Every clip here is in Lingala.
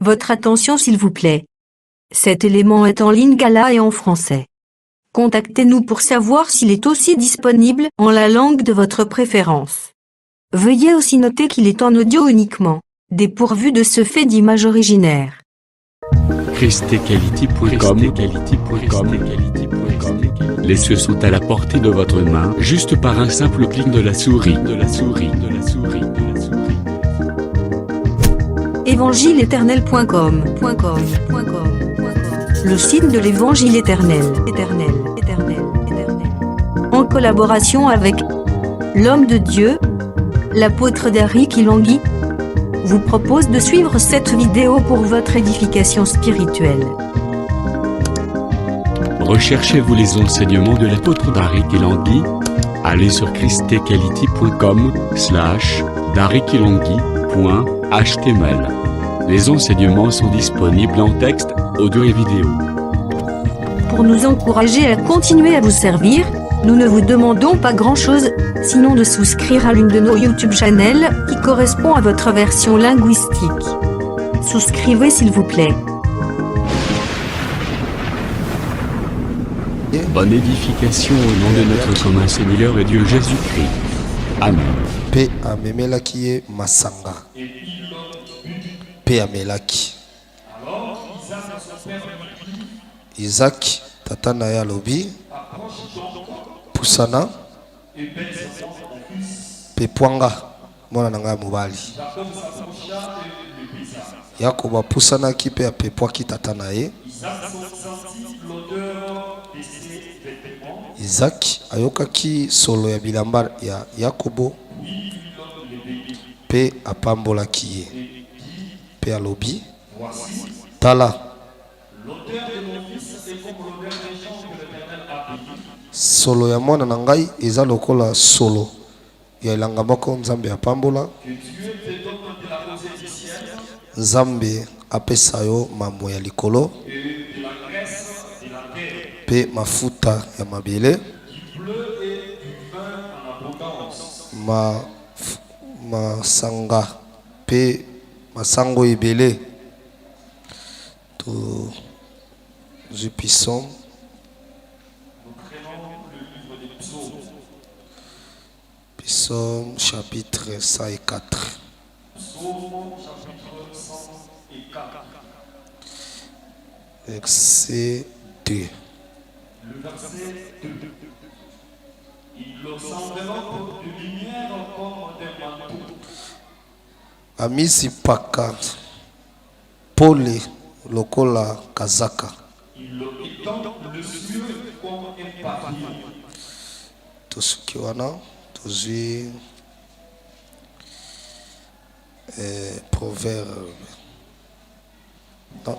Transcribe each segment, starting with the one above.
Votre attention s'il vous plaît. Cet élément est en lingala et en français. Contactez-nous pour savoir s'il est aussi disponible en la langue de votre préférence. Veuillez aussi noter qu'il est en audio uniquement, dépourvu de ce fait d'image originaire. ChristeQuality.com. Les cieux sont à la portée de votre main, juste par un simple clic de la souris. Évangile-éternel.com. Le site de l'Évangile éternel. En collaboration avec l'homme de Dieu, l'apôtre Dari Kilangui, vous propose de suivre cette vidéo pour votre édification spirituelle. Recherchez-vous les enseignements de l'apôtre Dari Kilangui? Allez sur christekquality.com/darikilangui.html. Les enseignements sont disponibles en texte, audio et vidéo. Pour nous encourager à continuer à vous servir, nous ne vous demandons pas grand-chose, sinon de souscrire à l'une de nos YouTube channels qui correspond à votre version linguistique. Souscrivez s'il vous plaît. Bonne édification au nom de notre commun Seigneur et Dieu Jésus-Christ. Amen. Pe amemelaki ye masanga. Pe amelaki. Isaac tata na ye alobi pusana pe pwanga mwana na ngai mobali. Yakobo apusanaki pe apepwaki tata na ye. Isaac ayokaki solo ya bilamba ya Yakobo pe apambolaki ye pe alobi tala solo ya mwana na ngai eza lokola solo ya elanga moko Nzambe apambola. Nzambe apesa yo mamwe ya likolo pe mafuta ya mabele masanga pe masango ebele. To Psaume Psaume chapitre 104. Verset 2. Le verset 2. Il leur semblera de lumière comme des manteaux. Amisi paka pole lokola kazaka. Il leur étend le cieux comme un papier. Tosuki wana tozwi proverbe. Non.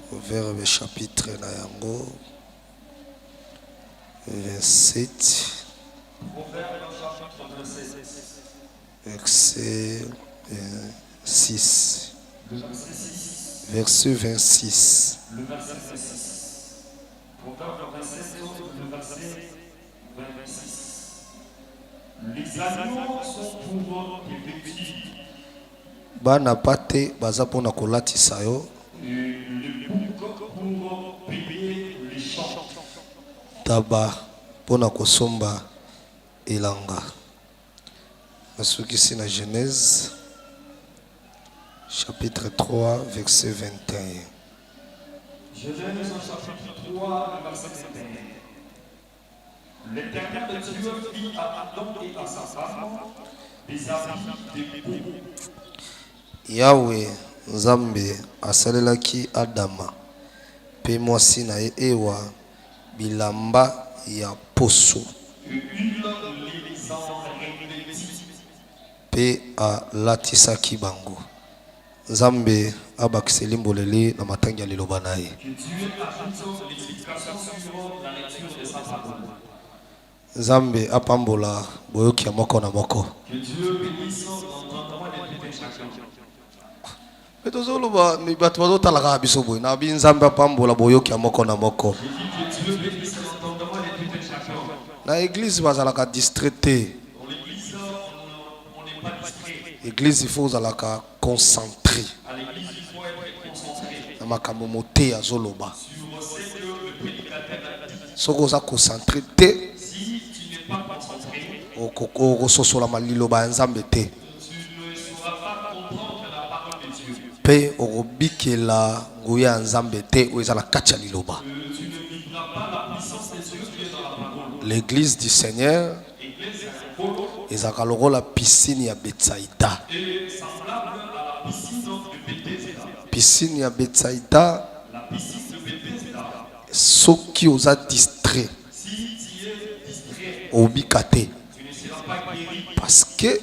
Proverbe chapitre na yango 27. Proverbe chapitre 27. Verset 6. Le verset 6. Verset 26. Le verset 26. Proverbe 27, le verset 26. Les agneaux sont pour tes petits. Bana pate baza pona kolatisa yo. Le bouc pour payer les champs. Taba pona kosomba elanga. Nasukisi na Genèse chapitre 3 verset 21. Genèse chapitre 3 verset 21. L'Éternel Dieu fit à Adam et à sa femme des habits de peau. Yahweh Nzambe asalelaki Adama pe mwasi na ye ewa bilamba ya poso pe alatisaki bango. Nzambe abakiseli mboleli na matangi ya liloba na ye. Nzambe apambola boyoki ya moko na moko. Tozoloba ni bato bazotalaka biso boye na bi Nzambe apambola boyoki ya moko na moko. Na église bazalaka distraité. Église il faut uzalaka concentré. Na makambo mote ya zoloba. Soko za concentré te. Oko sosola maliloba nzambe te. Pe orobikela nguya nzambe te o ezala kacha liloba. L'église du Seigneur ezaka lokola piscine ya Betsaïda. Piscine ya Betsaïda. Soki oza distrait obikate. Parce que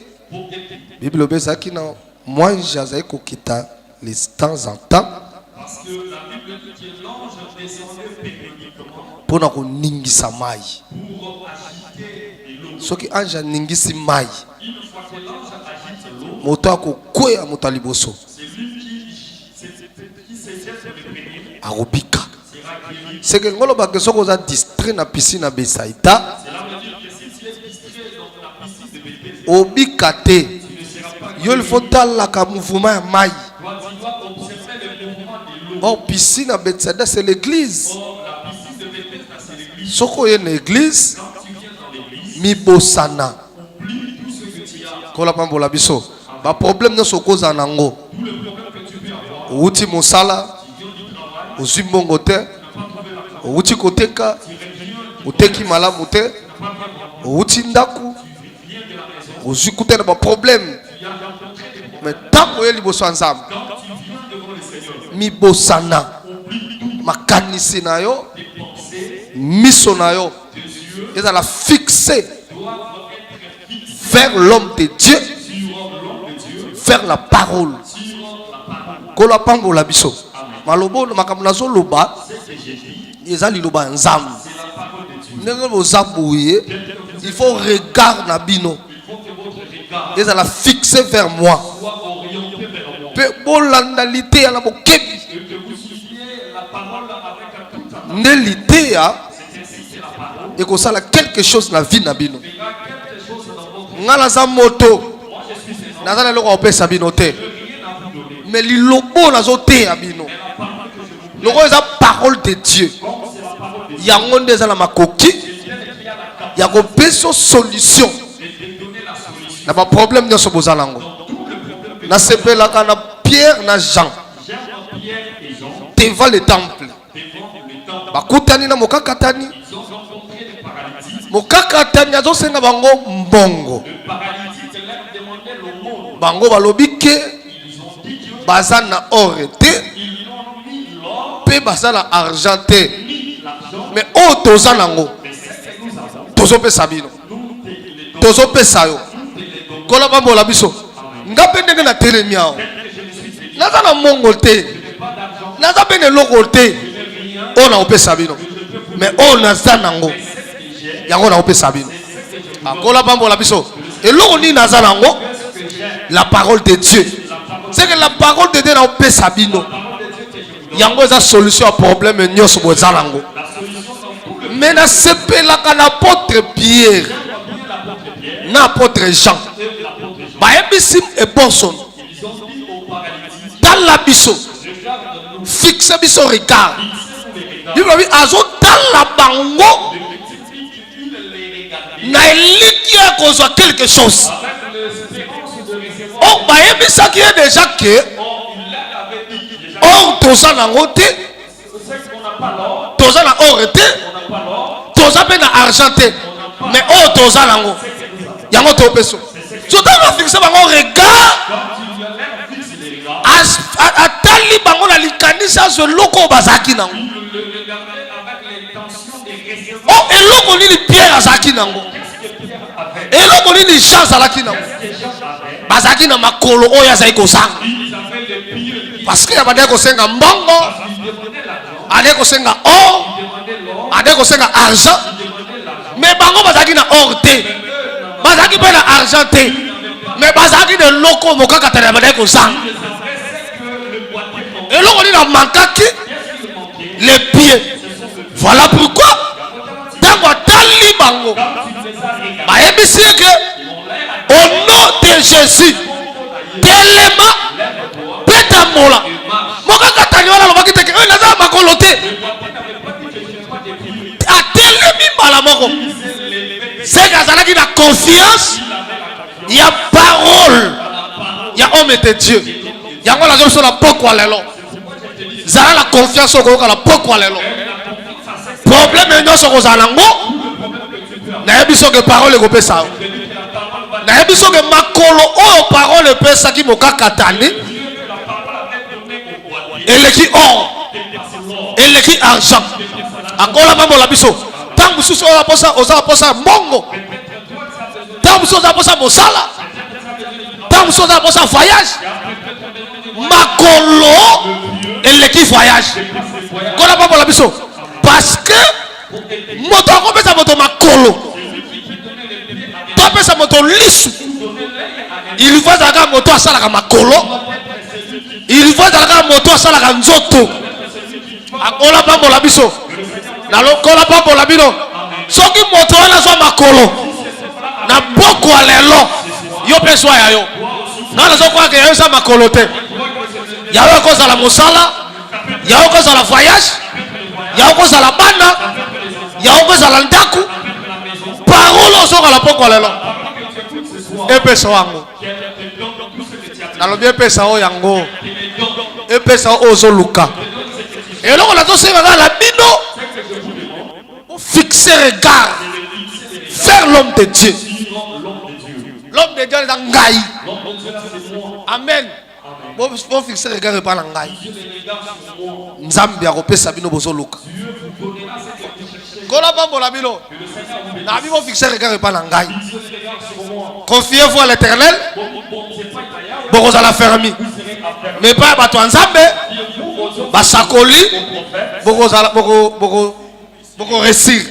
Bible bezaki na moi j'azai kokita les temps en temps. Parce que la Bible dit que l'ange descendait périodiquement pour na koningisa mai. Pour agiter l'eau. Soki ange ningisi mai. Une fois que l'ange agite l'eau, moto akokwea moto liboso. C'est lui qui se jette sur le premier. Arobika. C'est que ngolo ba que soko za distrait na piscine na Betsaïda. C'est là veut dire que si tu es distrait dans la piscine de Betsaïda. Obikate. Il faut la mouvement ya mai. Oh, piscine à Betsaïda, c'est l'église. Soko y a une église, mi bosana. Kola pambola biso. Ba problème ne soko zanango. Outi mosala, outi mbongote, outi koteka, outeki malamu te, outi ndaku, outi kutena ba problème. Mais tant que vous êtes ensemble, mi bosana, makanisi na yo, miso na yo, ils allaient fixer vers l'homme de Dieu, vers la parole. Kola pambo la biso, malobo makamunazo loba, ils allaient loba ensemble. Il faut regarder na bino. Ils allaient fixer vers moi. L'idée et que ça a quelque chose dans la vie nabino. Ngala moto. Nazala loko opé sabino te. Mais lilobo nazote abino. Loko eza parole de Dieu. Yango ndeza la makoki. Yako beso solution. Na pas problème de ce bozalango. Na sepela kana Pierre na Jean devant le temple. Bakutani na mokakatani. Mokakatani azo senga bango mbongo. Bango balobi ke baza na or te pe baza na argent te. Mais o toza nango. Tozo pe sabino. Tozo pe sayo. Kola bambola biso. Ngape ndenge na telemiao. Naza na mongote. Naza bene lokote. On a opé sabino. Mais on a zanango. Yango na opé sabino. Akola bambo la biso. Et l'on ni naza nango. La parole de Dieu. C'est que la parole de Dieu na opé sabino. Yango est la solution à problème nyos bo zanango. Mais na sepe la l'apôtre Pierre. N'apôtre Jean. Baebisim et Bonson. Dans la biso. Fixe biso regard. Il va dire azo dans la bango. Na elikia kozwa quelque chose. Oh baebisa qui est déjà que. Or toza na ngote. Toza na or te. Toza pe na argent te. Mais oh toza na ngo. Yango to peso. So dans la fixe bango regard. Atali bango na likanisa zo loko bazaki nango. Oh eloko ni Pierre azaki nango. Eloko ni Jean azaki nango. Bazaki na makolo oyo azaki kosanga. Parce que yabade ko senga mbongo. Ade ko senga or. Ade ko senga argent. Mais bango bazaki na or te. Bazaki pe na argent te. Mais bazaki de loko mokaka tena bade ko sanga. Et là, on est dans Mankaki, les pieds. Voilà pourquoi, dans votre libango, au nom de Jésus, tellement tambola mokaka tani wana lobaki teke oyo naza makolo te atelemi mbala moko seke azalaki na confiance ya parole ya homme de Dieu yango nazo biso na pokwa lelo zala la confiance okoyoka na pokwa lelo problème nyonso kozala nango nayebi soki parole ekopesa yo nayebi soki makolo oyo parole epesaki mokakatani eleki or eleki argent akola mambola biso ntango mosusu oyo oza posa mbongo ntango mosusu oza posa mosala ntango mosusu oza posa voyage makolo eleki voyage kola mambola biso parce que moto akopesa moto makolo topesa moto lisu il faut ezalaka moto asalaka makolo il faut ezalaka moto asalaka nzoto akola pambola biso nalokola pambola bino soki moto wana azwa makolo na pokwa lelo yo mpe zwa ya yo nga nazokwaka yayo eza makolo te yayo ekozala mosala yayo ekozala voyage yayo ekozala bana yayo ekozala ndaku parole ozokala pokwa lelo epesa wango nalobi epesa oyo yango epesa oyo ozoluka eloko nazosengaka na bino fixer regard vers l'homme de Dieu. L'homme de Dieu est en ngai. Amen. Bon fixer regard par ngai. Nzambi akopesa bino bozoluka. Kola bambola bino. Na bi bon fixer regard par ngai. Confiez-vous à l'Éternel. Boko ala fermi. Mais pas bato nzambe. Basakoli. Boko réussir.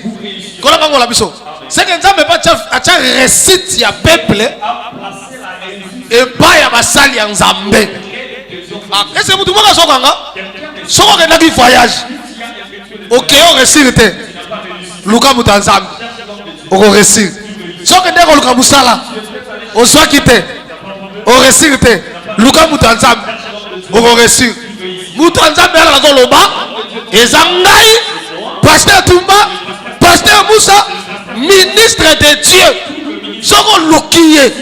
Kola bambola biso. C'est que nzambe pas acha réussite ya peuple et pas ya basali ya nzambe. Est-ce que mutu moka sokanga? Soko kenda ki voyage. OK, on réussir te. Luka mutu nzambe. Oko réussir. Soko kenda ko luka musala. Ozwa kite. O réussir te. Luka mutu nzambe. Oko réussir. Mutu nzambe ala ko loba ezangai pasteur Tumba, pasteur Moussa, ministre de Dieu. Soko lukiye.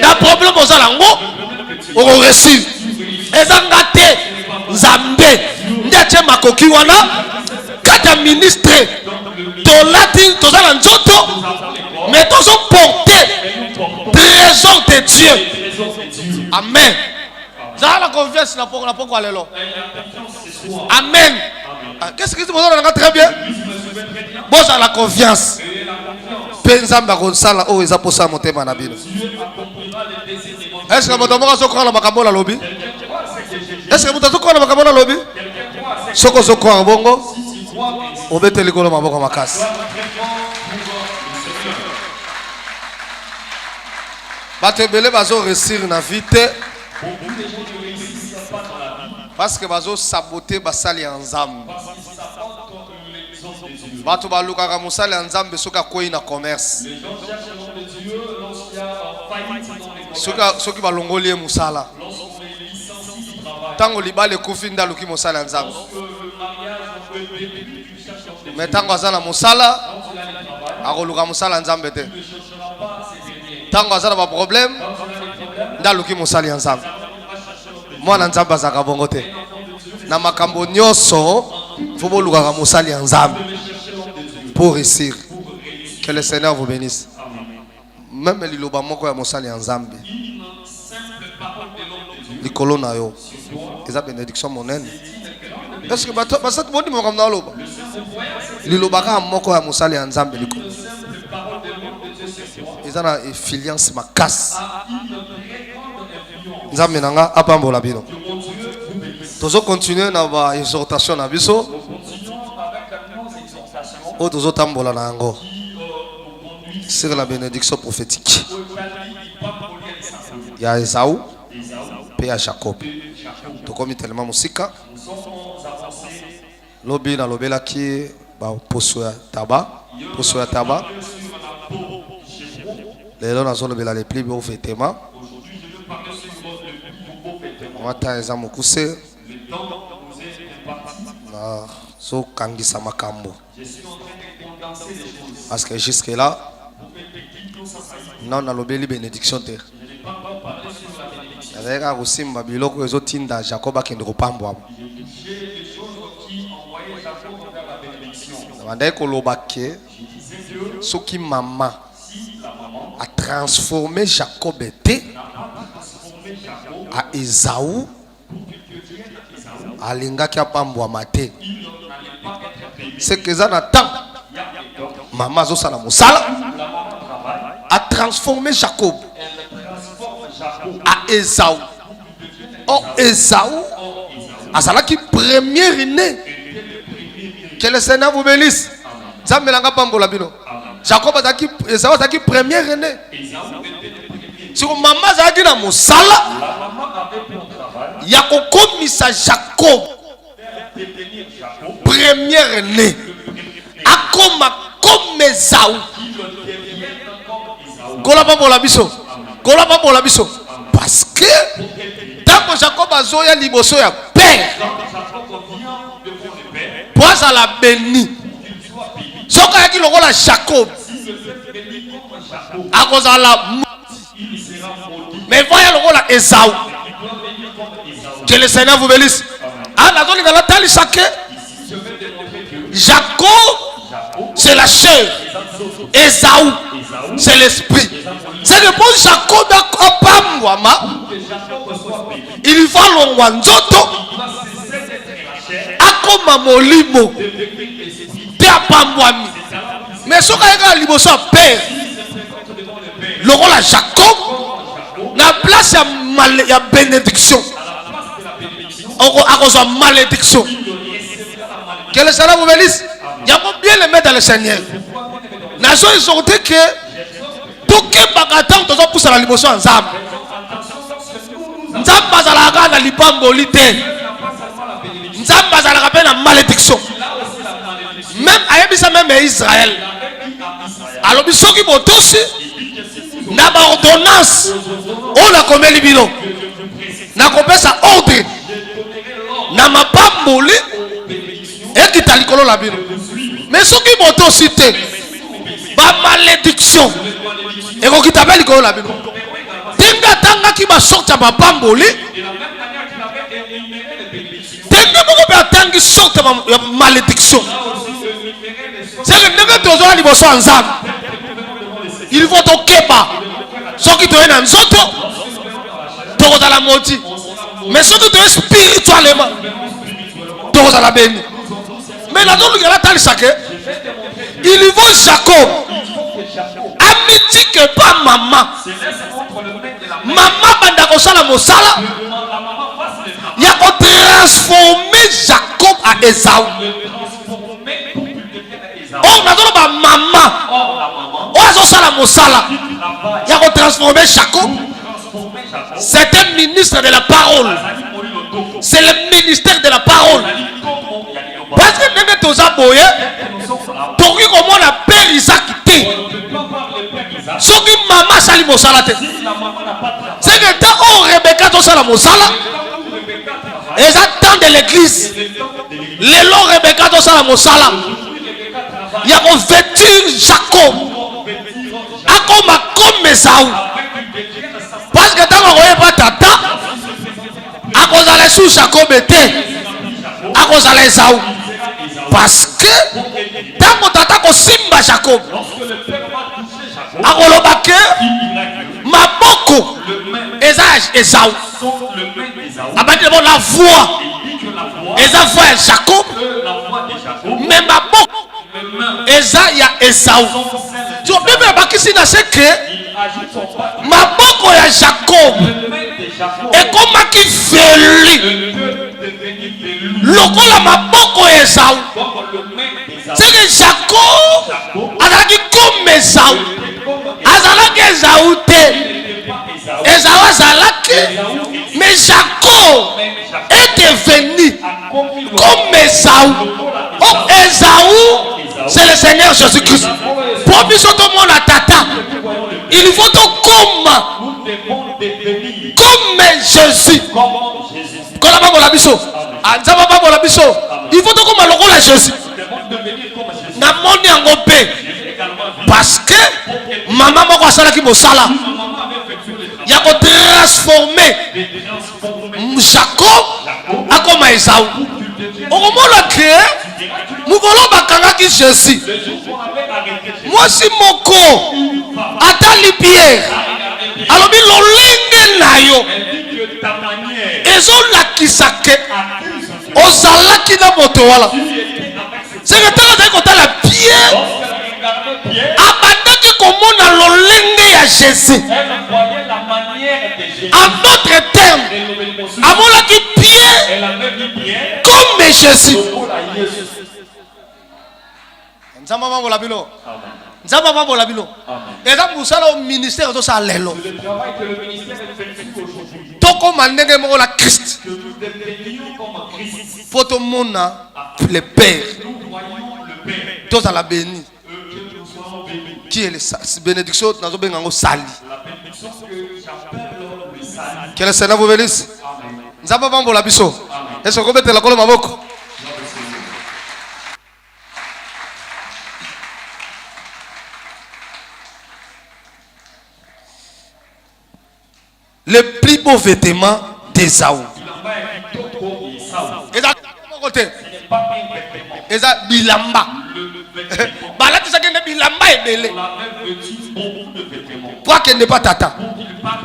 Na problème aux alango. Oko réussir. Ezangate Nzambe. Ndiache makoki wana kata ministre tolati tozala nzoto mais tozo porter trésor de Dieu. Amen. Zala la confiance na poko lelo. Amen. Qu'est-ce que vous avez très bien? Bon, ça la confiance. Penzamba konsala o eza posa motema na bino. Est-ce que vous avez sokora la makambo la lobby? Est-ce que vous avez sokora la makambo la lobby? Soko sokora bongo. Obete likolo maboko makasi. Batebele bazo réussir na vite. Parce que bazo saboter basali en nzambe. Bato baluka ka musali en nzambe soka koyi na commerce. Soki balongoli musala. Tango libale kufi ndaluki musala en nzambe. Mais tango azana musala akoluka musala nzambe te. Tango azana ba problème ndaluki musali en nzambe. Mwana nzambe azaka bongo te. Na makambo nyoso faut boluka musali en nzambe pour réussir. Que le Seigneur vous bénisse. Même liloba moko ya musali en nzambe. Likolo na yo. Eza bénédiction monene. Est-ce que basat boni mo comme na loba? Liloba ka moko ya musali en nzambe liko. Eza na influence makasi. Nzambe nanga apambola bino. Tozo continuer na ba exhortation na biso. O tozo tambola na ngo. Sur la bénédiction prophétique. Il y a Esaü, puis il y a Jacob. To komi tellement musika. Lobi na lobela ki ba poso ya taba. Lelo na zolo bela les plus beaux vêtements. Mata eza mokuse. Le temps nous est imparti. Na so kangisa makambo. Je suis en train de condenser les choses. Parce que jusque là, Pour que techniquement ça s'aille. non na lobeli bénédiction te. Je n'ai pas encore parlé sur la bénédiction. Avec kosimba biloko ezotinda Jacob akende kopambwa. J'ai des choses qui envoyaient Jacob vers la bénédiction. Bandai koloba ke Je disais Dieu, soki mama si la maman a transformé Jacob te n'a pas transformé Jacob a Esaü pour que Dieu vienne à Esaü, alingaki apambwama te. il n'allait pas être béni. C'est que ça n'attend. Il y a des temps, Maman azosala mosala la maman travaille, a transformé Jacob elle transforme Jacob à Esaü. Or Esaü azalaki premier né. Que le Seigneur vous bénisse. Ça me l'a pambola bino. Jacob azalaki Esaü azalaki premier né. Si maman azalaki na mosala La maman avait pour travail ya kokomisa Jacob devenir Jacob, premier né. Akoma comme Esaü. qui le devienne comme Esaü. Kola pambola biso. Kola pambola biso. Parce que tant Jacob azoya liboso ya père, Quand Jacob vient devant le Père, pour azala béni. qu'il soit béni. Soka yaki lokola Jacob, S'il se fait béni comme Jacob, akozala il sera maudit. mais voyez lokola Esaü. Il doit venir comme Esaü. Que le Seigneur vous bénisse. Ah, la zone de la tali sake. Ici, je vais démontrer que Jacob, Jacob, c'est la chair. Esaü, c'est l'esprit. C'est le bon Jacob a pambwama. que Jacob soit béni, Il va longwa nzoto. il doit cesser d'être la chair, Akoma molimo. devenir l'esprit. Te apambwami. Mais soka yaka liboso ya père. Devant le Père, Lokola Jacob, na place ya bénédiction. à la place de la bénédiction, Akozwa malédiction. Que le Seigneur vous bénisse. Il y a bien le mettre dans le Seigneur. Nazo exhorté que tout qui bagatant tozo poussa la liboso ensemble. Nzamba zalaka na lipamboli te. Nzamba zalaka pe na malédiction. Même ayebisa même Israël. Alors bisoki botosi na ba ordonnance on a komeli bino. Na kopesa ordre na mapamboli ekita likolo la bino. Mais soki botosi te ba malédiction ekokita pe likolo la bino. Tinga tanga ki ba sorti ya mapamboli tenge moko pe atangi sorti ya malédiction. C'est que ndenge tozwa liboso ya Nzambe il faut tokeba soki toye na nzoto tokozala moti, mais soki toye spirituellement tokozala beni. Mais nazoluka natalisa ke il faut Jacob amitike pa mama banda kosala mosala ya kotransforme Jacob à Esaü. Or nazoloba mama oyo azosala mosala ya kotransforme Jacob. C'est un ministre de la parole. C'est le ministère de la parole. Parce que ndenge toza boye tokoki komona père Isaac te soki mama asali mosala te. C'est que temps oyo Rebecca tosala mosala eza temps de l'église. Lelo Rebecca tosala mosala ya kovêtir Jacob akoma comme Esaü. Parce que ntango akoyeba tata akozala esu Jacob te akozala Esaü. Parce que ntango tata kosimba Jacob akoloba ke maboko eza Esaü. Abandi d'abord la voix eza voix ya Jacob, mais maboko eza ya Esaü. So Bible bakisi na se ke maboko ya Jacob ekomaki veli lokola maboko ya Esaü. C'est que Jacob azalaki comme Esaü, azalaki Esaü te. Esaü azalaki, mais Jacob est devenu comme Esaü. Oh, Esaü, c'est le Seigneur Jésus-Christ. Pour biso to mona tata, il faut to comme Jésus. Comment Jésus. Kola bambola biso. Anzaba bambola biso. Il faut donc comme lokola Jésus. Demande de venir comme Jésus. Na monde yango pe. J'ai également vu. Parce que maman moko asalaki mosala. Maman avait effectué le travail Ya ko transformer de transformer. Jacob akoma Esau. Okomona ke mukolo bakangaki Jésus. Le jour qu'on avait arrêté Jésus. Mwasi moko atali Pierre. Alobi lolenge na yo. Elle dit que ta manière ezolakisa ke accuse ozalaki na moto wana. tu étais avec ce Sekretari azali kotala Pierre lorsqu'elle regardait Pierre, abandaki komona lolenge ya Jésus. elle voyait la manière de Jésus. En d'autres termes, amonaki Pierre Elle avait vu Pierre comme Jésus. pour la Jésus. Nzamba bambola bino. Amen. Nzamba bambola bino. Amen. Eza musala au ministère tosala lelo. Le travail que le ministère effectue aujourd'hui, Tokoma ndenge moko la Christ. que nous devenions comme Christ. Po tomona le Père. Nous voyons le Père, Tozala béni. que nous soyons bénis. Qui est le bénédiction nazobenga ngo sali. La bénédiction que j'appelle le salut. Que le Seigneur vous bénisse. Amen. Nzamba bambola biso. Est-ce que betela kolo maboko? Le plus beau vêtement d'Ésaü. Eza côté. Pas un vêtement. Eza bilamba. Le vêtement. Balatisaki nde bilamba ebele. On avait vêtu beaucoup de vêtements. Pour que ne pas tata. Pour qu'il parte,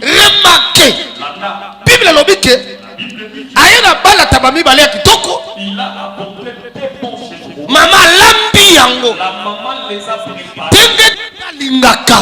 Remarquez. la Bible lobi ke aye na bala tabami bale ya kitoko. il a apporté des bons chez Mama lambi yango. La maman les a préparés. Tenge lingaka.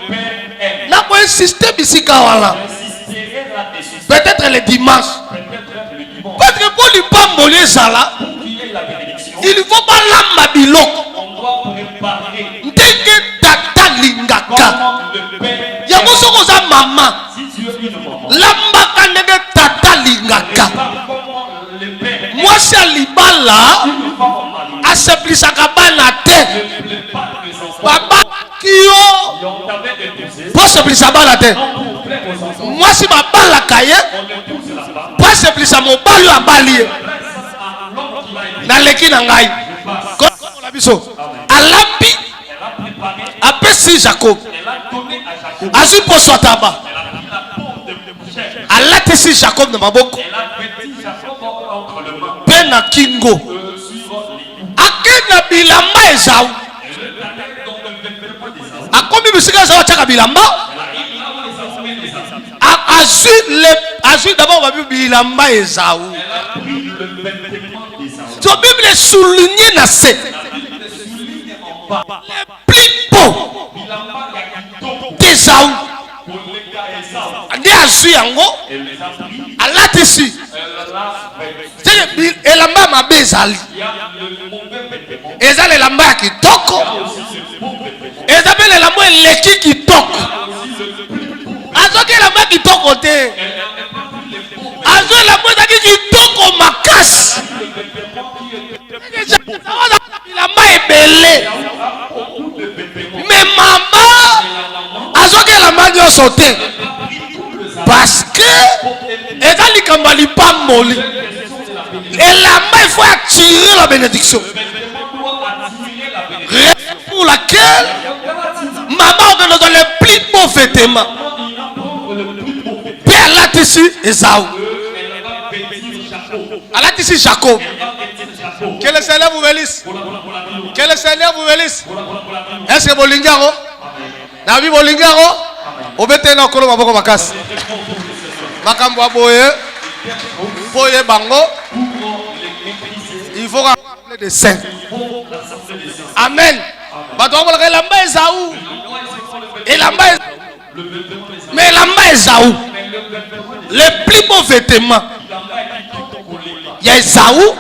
Le père aime. Na ko insister bisika wala. Insisterait là-dessus. Peut-être le dimanche. Peut-être le dimanche. Parce que pour lui pamboli ezala, Pour qu'il y ait la bénédiction, il faut pas lamba biloko. on doit préparer Ndenge tata lingaka. comment le père Yango soko za mama. si tu es une maman. Lambaka ndenge tata lingaka. Pas comment le père Mwasi ya libala une femme en mari. aseplisaka bana te. Ne prépare les enfants. Babaki yo On t'avait épousé. po aseplisa bana te. Pour plaire aux enfants, Mwasi babalaka ye on épouse la femme. po aseplisa mobali oyo abali ye. À l'homme qui l'a aimé. Naleki na ngai kola biso alambi Elle a préparé, apesi Jacob elle a donné à Jacob. azwi poso ataba Elle a pris la peau de bouchère. alatisi Jacob na maboko Elle a vêtu Jacob entre les mains. mpe na kingo Sur les coups. ake na bilamba Esau Elle allait dans le vêtement des enfants. akomi bisika Esau atiaka bilamba Elle a où les enfants et les enfants. azwi d'abord babi bilamba Esau. Elle a pris le vêtement des enfants. So Bible souligne na se La Bible souligne en bas. plus beau Bilamba Yakito d'Esau pour les gars et ça. nde azwi yango Elle les a pris. alatisi Elle l'a vêtu. seke elamba ya mabe ezali Il y a le mauvais vêtement. eza lelamba ya kitoko Aussi le beau vêtement. eza mpe lelamba eleki kitoko Aussi le plus beau. azwaki elamba kitoko te Elle n'a pas pris les beaux vêtements. azwi elamba ezalaki kitoko makasi Le vêtement qui était bilamba ebele beaucoup de vêtements. me mama azwaki elamba nyonso te parce que eza likambo ya lipamboli elamba il faut attirer la bénédiction Le vêtement doit attirer la bénédiction. raison pour laquelle maman organise le plus beau vêtement Il a prendre le plus beau vêtement. mpe alatisi Esau Elle va vêtir Jacob. alatisi Jacob. Elle va vêtir Jacob. Que le Seigneur vous bénisse. Pour la vie. Que le Seigneur vous bénisse. Pour la vie. Est-ce que bolingi yango nabi bolingi yango obete na kolo maboko makasi makambo ya boye boye bango il faut rappeler des saints. Amen. Bato bakolaka elamba Esau elamba mais elamba Esau le plus beau vêtement ya Esau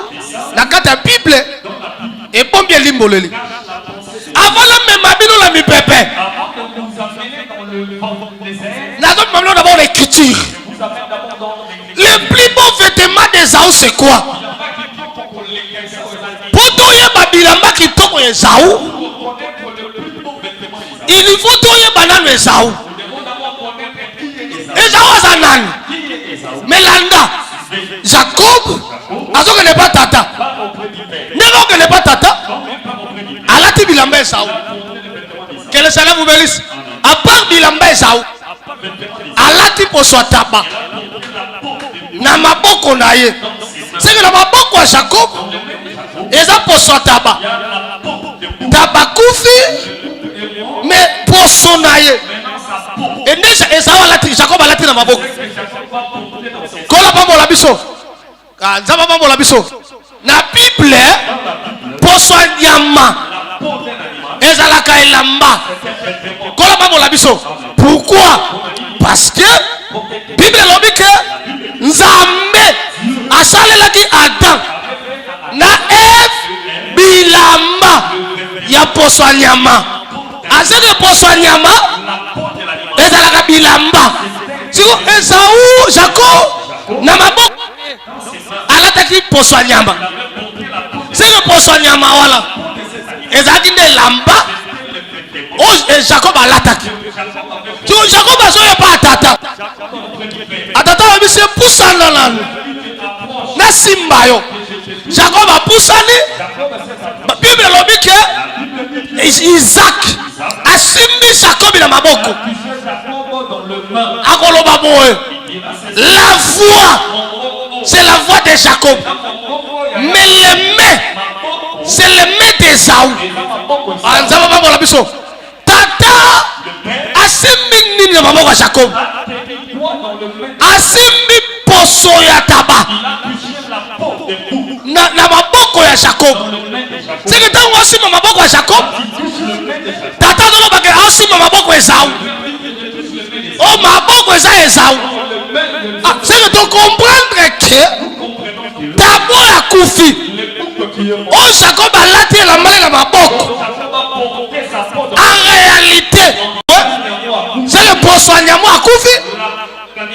na kati ya Bible ebombi elimboleli avant la mema bino na mipepe Avant de vous amener dans le désert, nazomema bino d'abord l'écriture. vous amène d'abord dans l'église. Le plus beau vêtement d'Esau c'est quoi? Po toyeba bilamba kitoko ya Esau il faut toyeba nano Esau. Esau aza nani? Mais landa, Jacob, azo que n'est pas tata. Non, que n'est pas tata. Alati bilamba Esaou. Que le Seigneur vous bénisse. À part bilamba Esaou, alati poswa taba. Na maboko na ye. C'est que na maboko à Jacob, eza poswa taba. Taba kufi, mais poso na ye. Et déjà Esaou alati, Jacob alati na maboko. Kola pambo la biso. Nzaba pambo la biso. Na Bible, poswa nyama. Ezalaka elamba. Kola pambo la biso. Pourquoi? Parce que Bible lobi que Nzambe asalelaki Adam na Eve bilamba ya poswa nyama. Azeke poswa nyama ezalaka bilamba. Siko Esaou Jacob na maboko alataki poswa nyama. Siko poswa nyama wala ezalaki nde lamba. Jacob alataki. Jacob azoya pa atata. Atata wabise pusana nanu. Na simba yo. Jacob a pusani. Bible lobi ke Isaac asimbi Jacob na maboko. Akoloba boye. La voix, c'est la voix de Jacob. Mais les mains, c'est les mains d'Esaou. Anzaba babo la biso. Tata asimbi nini na maboko ya Jacob? Asimbi poso ya taba na maboko ya Jacob. C'est que tango asimbi maboko ya Jacob, tata no ba ke asimbi maboko ya Esaou. Oh maboko ya Esaou. C'est que tu comprendre que tabo ya kufi. Oh Jacob alati la main na maboko. En réalité, c'est le poisson-nyamo à Koufi.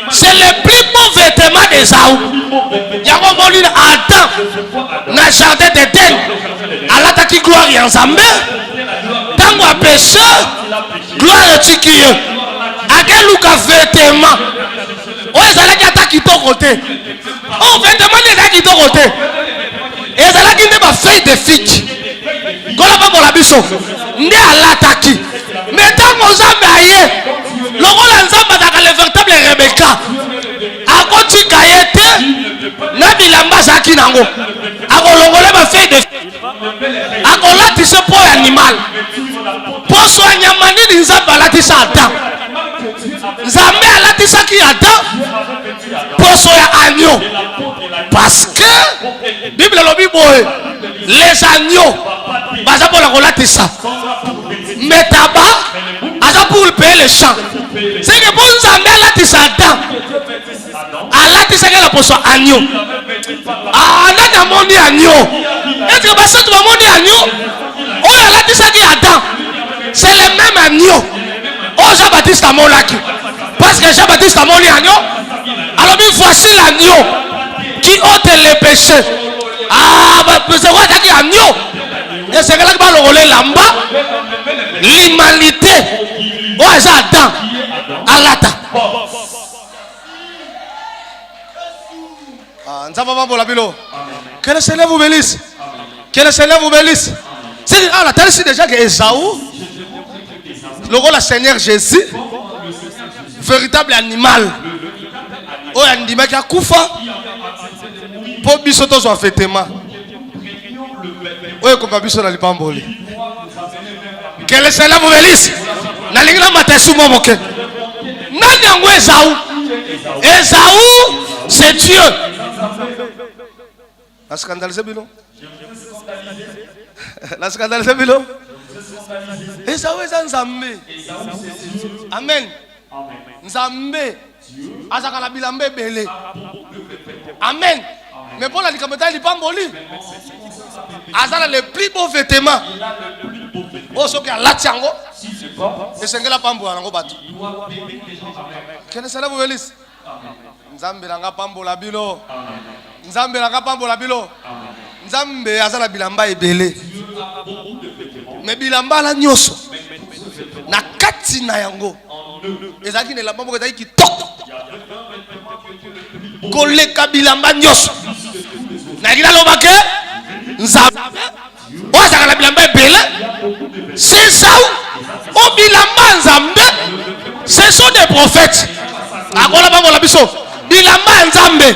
C'est le plus beau vêtement d'Esaou. Yamo moni Adam na jardin d'Éden. Alataki gloire en Zambé. Tango a péché, gloire tikiye. Akeluka vêtement. Oh ezalaki ataki to côté. Oh vêtement ezalaki to côté. Ezalaki nde ba feuille de figue. Kola pa la biso. Nde alataki. Mais tango Nzambe aye. Lokola Nzambe azaka le véritable Rebecca. Akoti kayete na bilamba zaki nango. Akolongola ba feuille de figue. Akolatisa po animal. Poso nyama nini Nzambe alatisa Adam. Nzambe alatisaki Adam poso ya agneau. Parce que Bible lobi boye les agneaux baza pour la kolatisa. Mais tabac aza pour payer les champs. C'est que bon Nzambe alatisa Adam. Alatisa la poso agneau. Ah nana moni agneau. Est-ce que basa tu moni agneau? Oh alatisaki Adam. C'est le même agneau. Oh Jean-Baptiste a molaki. Parce que Jean-Baptiste a moli agneau. Alors voici l'agneau qui ôte les péchés. Ah, c'est quoi qui est agneau? Et c'est là que va le rouler là-bas. L'humanité. Oh, c'est Adam. Alata. Ah, nous avons pas la bilo. Que le Seigneur vous bénisse. Que le Seigneur vous bénisse. C'est ah, la telle c'est déjà que Esaou. Le rôle du Seigneur Jésus. Véritable animal. Oh, animal qui a koufa. Pour bisoto soit fêtement. Oui, comme bisoto na lipamboli. Que le Seigneur vous bénisse. Na lingla matesu momoke. Nani yango Esaou? Esaou, c'est Dieu. La scandalisé bilo. La scandalisé bilo. Esaou est Nzambe. Amen. Nzambe. Azaka la bilambe belé. Amen. Mais pour la likameta il pamboli. Azala le plus beau vêtement. Oh so que la tiango. Et c'est la pambo yango batu. Kene sala vous bénisse. Nzambe nanga pambo la bilo. Nzambe nanga pambo la bilo. Nzambe azala bilamba ebele. Mais bilamba la nyoso. Na kati na yango. Ezaki ne la pambo ezaki kitoko. koleka bilamba nyonso nakina lobake nzambe ozaka na bilamba ebele c'est ça o bilamba nzambe ce sont des prophètes akola bangola biso bilamba nzambe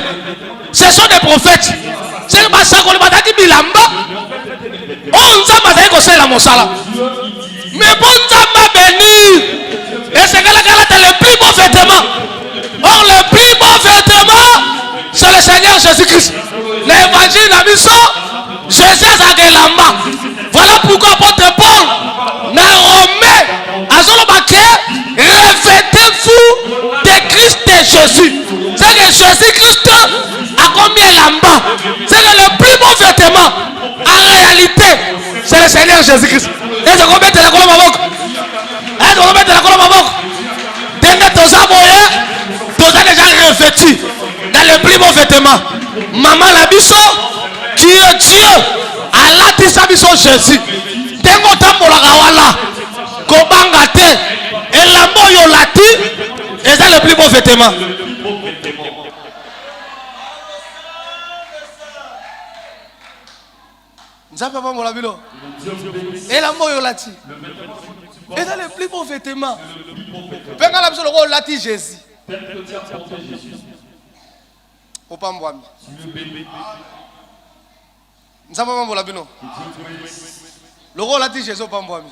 ce sont des prophètes c'est basakoli bataki bilamba o nzambe azali kosala mosala mais bon nzambe béni et c'est que le plus beau vêtement. Or le plus beau vêtement c'est le Seigneur Jésus-Christ. L'évangile a mis ça. Jésus a gagné lamba. Voilà pourquoi apôtre Paul n'a Romain à Zolobake revêtez-vous de Christ et Jésus. C'est que Jésus-Christ a combien lamba. C'est que le plus beau vêtement en réalité c'est le Seigneur Jésus-Christ. Et c'est combien de la colombe à bok. Et c'est combien de la colombe à bok. Dès tous a déjà revêtu dans le plus beau vêtement. Maman la biso qui est Dieu a lati sa biso Jésus. Dengo tambola kawala kobanga te et la moyo lati et c'est le plus beau vêtement. Nzapa pambola bilo et la moyo lati et c'est le plus beau vêtement. Penga la biso le roi lati Jésus. Opambwami. Nzamba pambola bino. Le roi lati Jésus opambwami.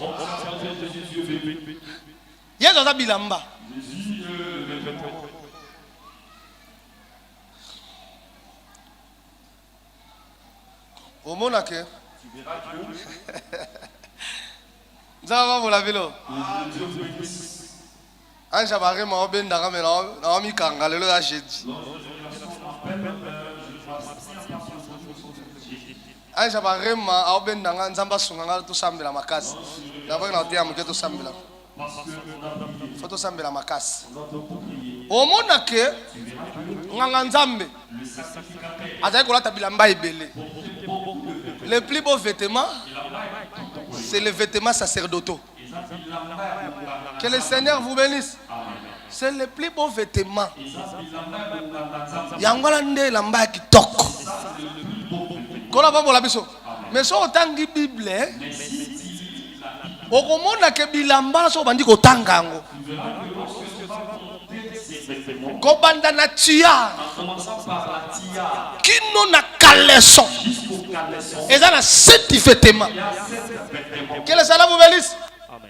Yezo za bilamba. Omona ke. Nzamba pambola bino. Anja barema obenda kama na omi kanga lelo ya jeudi. Anja barema obenda nga nzamba sunga to sambela makasi. Na bana otia muke to sambela. Foto sambela makasi. Omona ke nganga nzambe. Azai kolata bilamba ebele. Le plus beau vêtement c'est le vêtement sacerdotaux. Que le Seigneur vous bénisse. C'est le plus beau vêtement. Yangola nde lamba kitoko. Kola ba bola biso. Mais so otangi Bible, okomona ke bilamba so bandi kotanga ngo. Kobanda na tia. Kino na caleçon. Et ça na 7 vêtements. Que le Seigneur vous bénisse.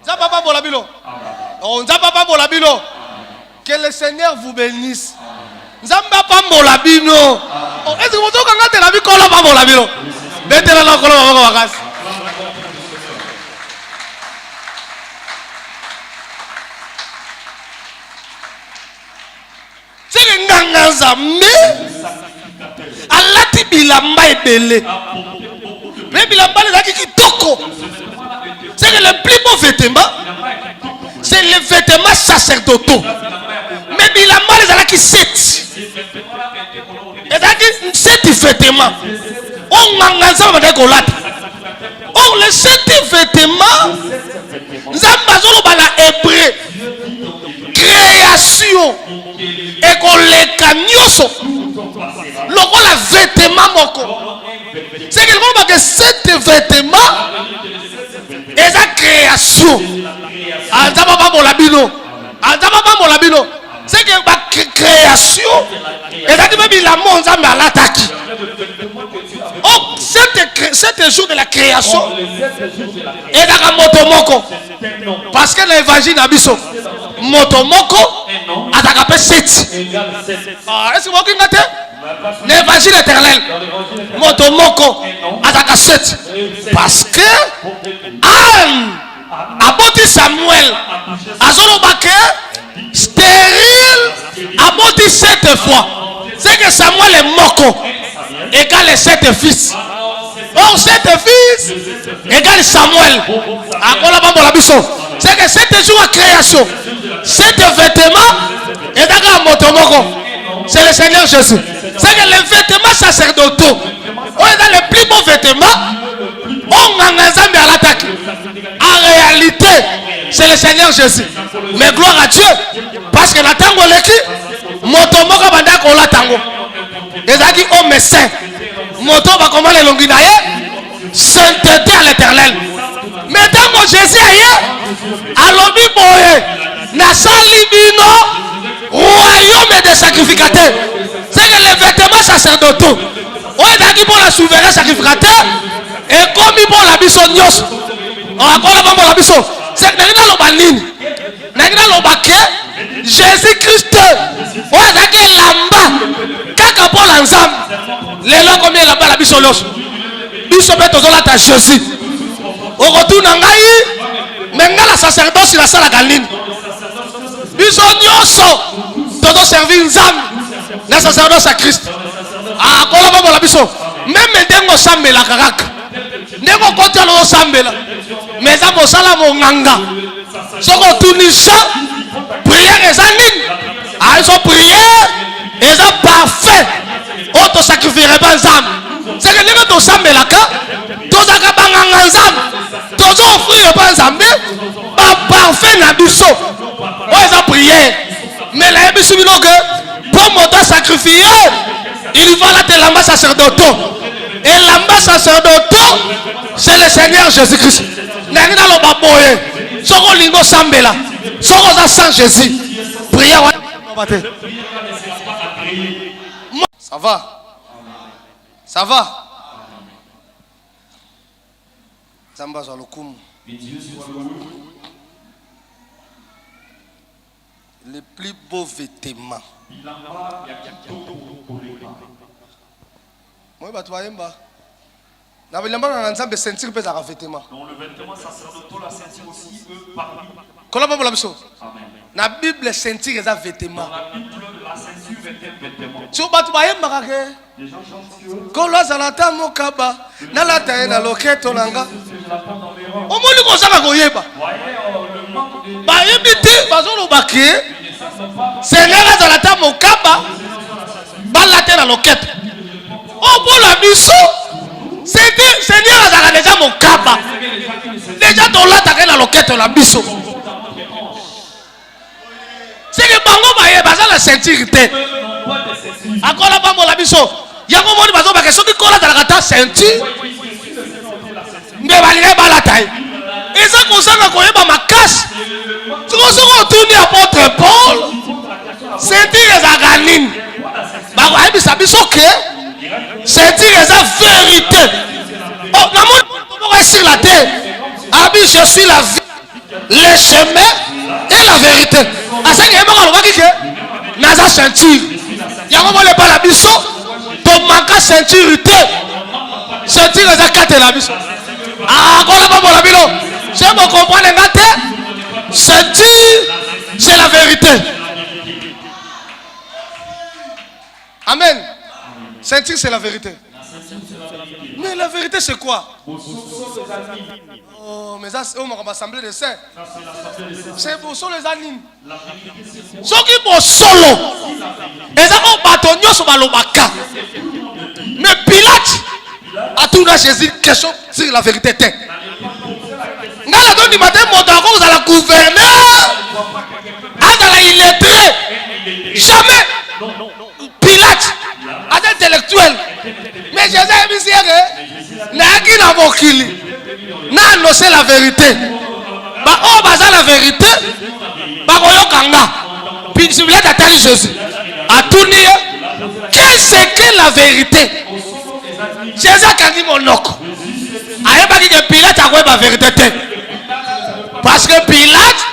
Nzapa bolabilo. Oh nzapa bolabilo. Que le Seigneur vous bénisse. Nzamba bolabino. Oh est-ce que vous avez la vie kola bolabilo? Betela la kola bakasi. C'est nganga nzambe. Alati bilamba ebele. Mais bilamba ezaki kitoko. C'est que le plus beau vêtement, c'est le vêtement sacerdotaux. Mais bilamba les alaki 7. Et donc 7 vêtements. On manganza va décollate. On les 7 vêtements. Zambazolo bana hébreu. Création. Et qu'on les canyoso. Loko la vêtement moko. C'est que 7 vêtements. Et sa création. Azaba molabino. C'est que ma création. Et ça dit même la monza mais à l'attaque. Oh, 7 jours de la création. Et dans motomoko. Parce que l'évangile a biso. Motomoko. Atakapé 7. Est-ce que vous avez l'évangile éternel. Motomoko. Ataka 7. Parce que Anne aboti Samuel azolobake stérile aboti 7 fois. C'est que Samuel est moko égale 7 fils. Or 7 fils égale Samuel. Akola bambola biso. C'est que 7 jours à création. 7 vêtements égale motomoko. C'est le Seigneur Jésus. C'est que les vêtements sacerdotaux. On est dans les plus beaux vêtements. On a à l'attaque. En réalité, c'est le Seigneur Jésus. Mais gloire à Dieu. Parce que la tango leki, motomoko banda ko la tango. ezalaki homme saint moto bakoma lelongi na ye sainteté à l'éternel. Mais ntango Jésus aye alobi boye nasali bino royaume des sacrificateurs. C'est que les vêtements sacerdotaux oyo ezalaki mpo na souverain sacrificateur ekomi mpo na biso nyonso akola mpo na biso. Nangi naloba nini? Nangi naloba ke Jésus Christ oyo ezalaki elamba kaka mpo na Nzambe lelo akomi elamba na biso nyonso. Biso mpe tozolata Jésus. Okotuna ngai me nga na sacerdoce nasalaka nini? Biso nyonso tozoservir Nzambe na sacerdoce ya Christ. Akola mpo na biso meme ndenge osambelaka kaka ndenge okoti alo osambela me eza mosala monganga. Soki otunisa priere eza nini? Azo priere eza parfait oyo tosakrifierai mpa Nzambe. Seke ndenge tosambelaka tozalaka banganga Nzambe tozoofrire mpa Nzambe baparfait na biso oyo eza priere. Mais nayebisi bino ke mpo moto asakrifie il va la telamba sacerdoto. Et l'amba sacerdoto c'est le Seigneur Jésus-Christ. Nangi naloba boye soko lingo sambela soko za sans Jésus prière wa ça va, ça va. Zamba za lokumu les plus beaux vêtements. Moi bato bayemba na bilamba na Nzambe ceinture pe za vêtements. Dans le vêtement sacerdotal, la ceinture aussi parmi. Kola ba biso. Na Bible ceinture eza vêtements. Dans la Bible, la ceinture est un vêtement. So bato bayemba ka ke. Les gens chantent que Kolo azalata mokaba na lata ye na loketo nanga. Omoni ko saka koyeba. voyez le manque de Bayebi te bazoloba ke Seigneur azalata mokaba balata na loketo. Oh pour la biso c'était Seigneur azala déjà mokaba. Déjà tolata ke na loketo la biso. C'est que bango baye bazala ceinture te. Akola bango la biso. Yango moni bazo ba ke soki kola za la ceinture. Mbe balinga balata. Eza kozanga koyeba makasi. Soko tuni apôtre Paul. Ceinture ezaka nini? Ba ko ayebisa biso ke ceinture eza vérité. Oh na moni sur la terre. Abi je suis la vie, le chemin et la vérité. Asaki yeba ko lobaki ke naza ceinture. Yango mole pa la biso to manka ceinture te. Ceinture eza kate la biso. Ah kola ba bola bino. Je me comprends les gars. Ceinture c'est la vérité. Amen. Ceinture c'est la vérité. Mais la vérité c'est quoi? Oh mais ça c'est on va assembler de saints. C'est pour solo les animes. Ceux qui vont solo. Les gens bateau nyonso balobaka. Mais Pilate a tout dans Jésus question sur la vérité. Ngala don di matin moto ako za la gouverneur. Azala illettré. Jamais Pilate intellectuel. Mais Jésus a dit que na mokili na annoncer la vérité. Ba o baza la vérité. Ba koyokanga. Puis si vous voulez attendre Jésus. A tourner. Qu'est-ce que la vérité? Jésus a kangi monoko. Ayeba ki Pilate a la vérité. Parce que Pilate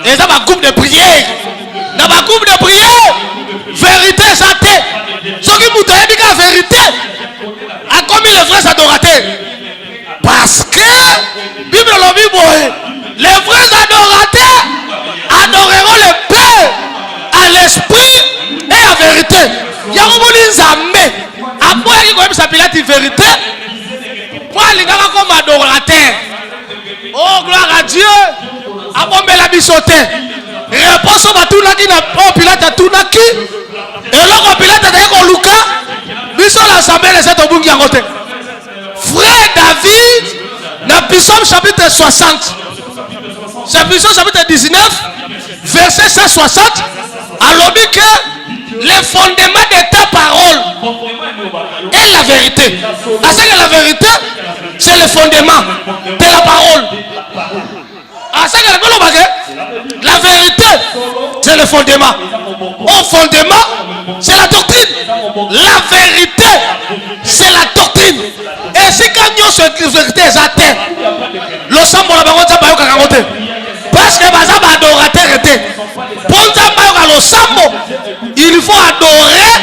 est un groupe de prière. Dans un groupe de prière, vérité santé. Ce qui vous dit la vérité a commis les vrais adorateurs. Parce que Bible le Bible, les vrais adorateurs adoreront le Père à l'esprit et à vérité. Il y a un Nzambe. Après il y a Pilate vérité. Pour aller comme adorateur. Oh gloire à Dieu. Abombe la bisote. Réponse à tout là qui n'a pas Pilate à tout là qui. Et là Pilate a dit Luka. Biso l'assemblée de cette obungi en côté. Frère David, dans Psaume chapitre 60. C'est Psaume chapitre 19, verset 160. Alors que le fondement de ta parole est la vérité. À ce que la vérité, c'est le fondement de la parole. À ce que la vérité, c'est le fondement. Au fondement, c'est la doctrine. La vérité, c'est la doctrine. Et si quand nous sommes vérité, c'est la terre. Le sang pour la parole, c'est pas parce que les adorateurs étaient. Il faut adorer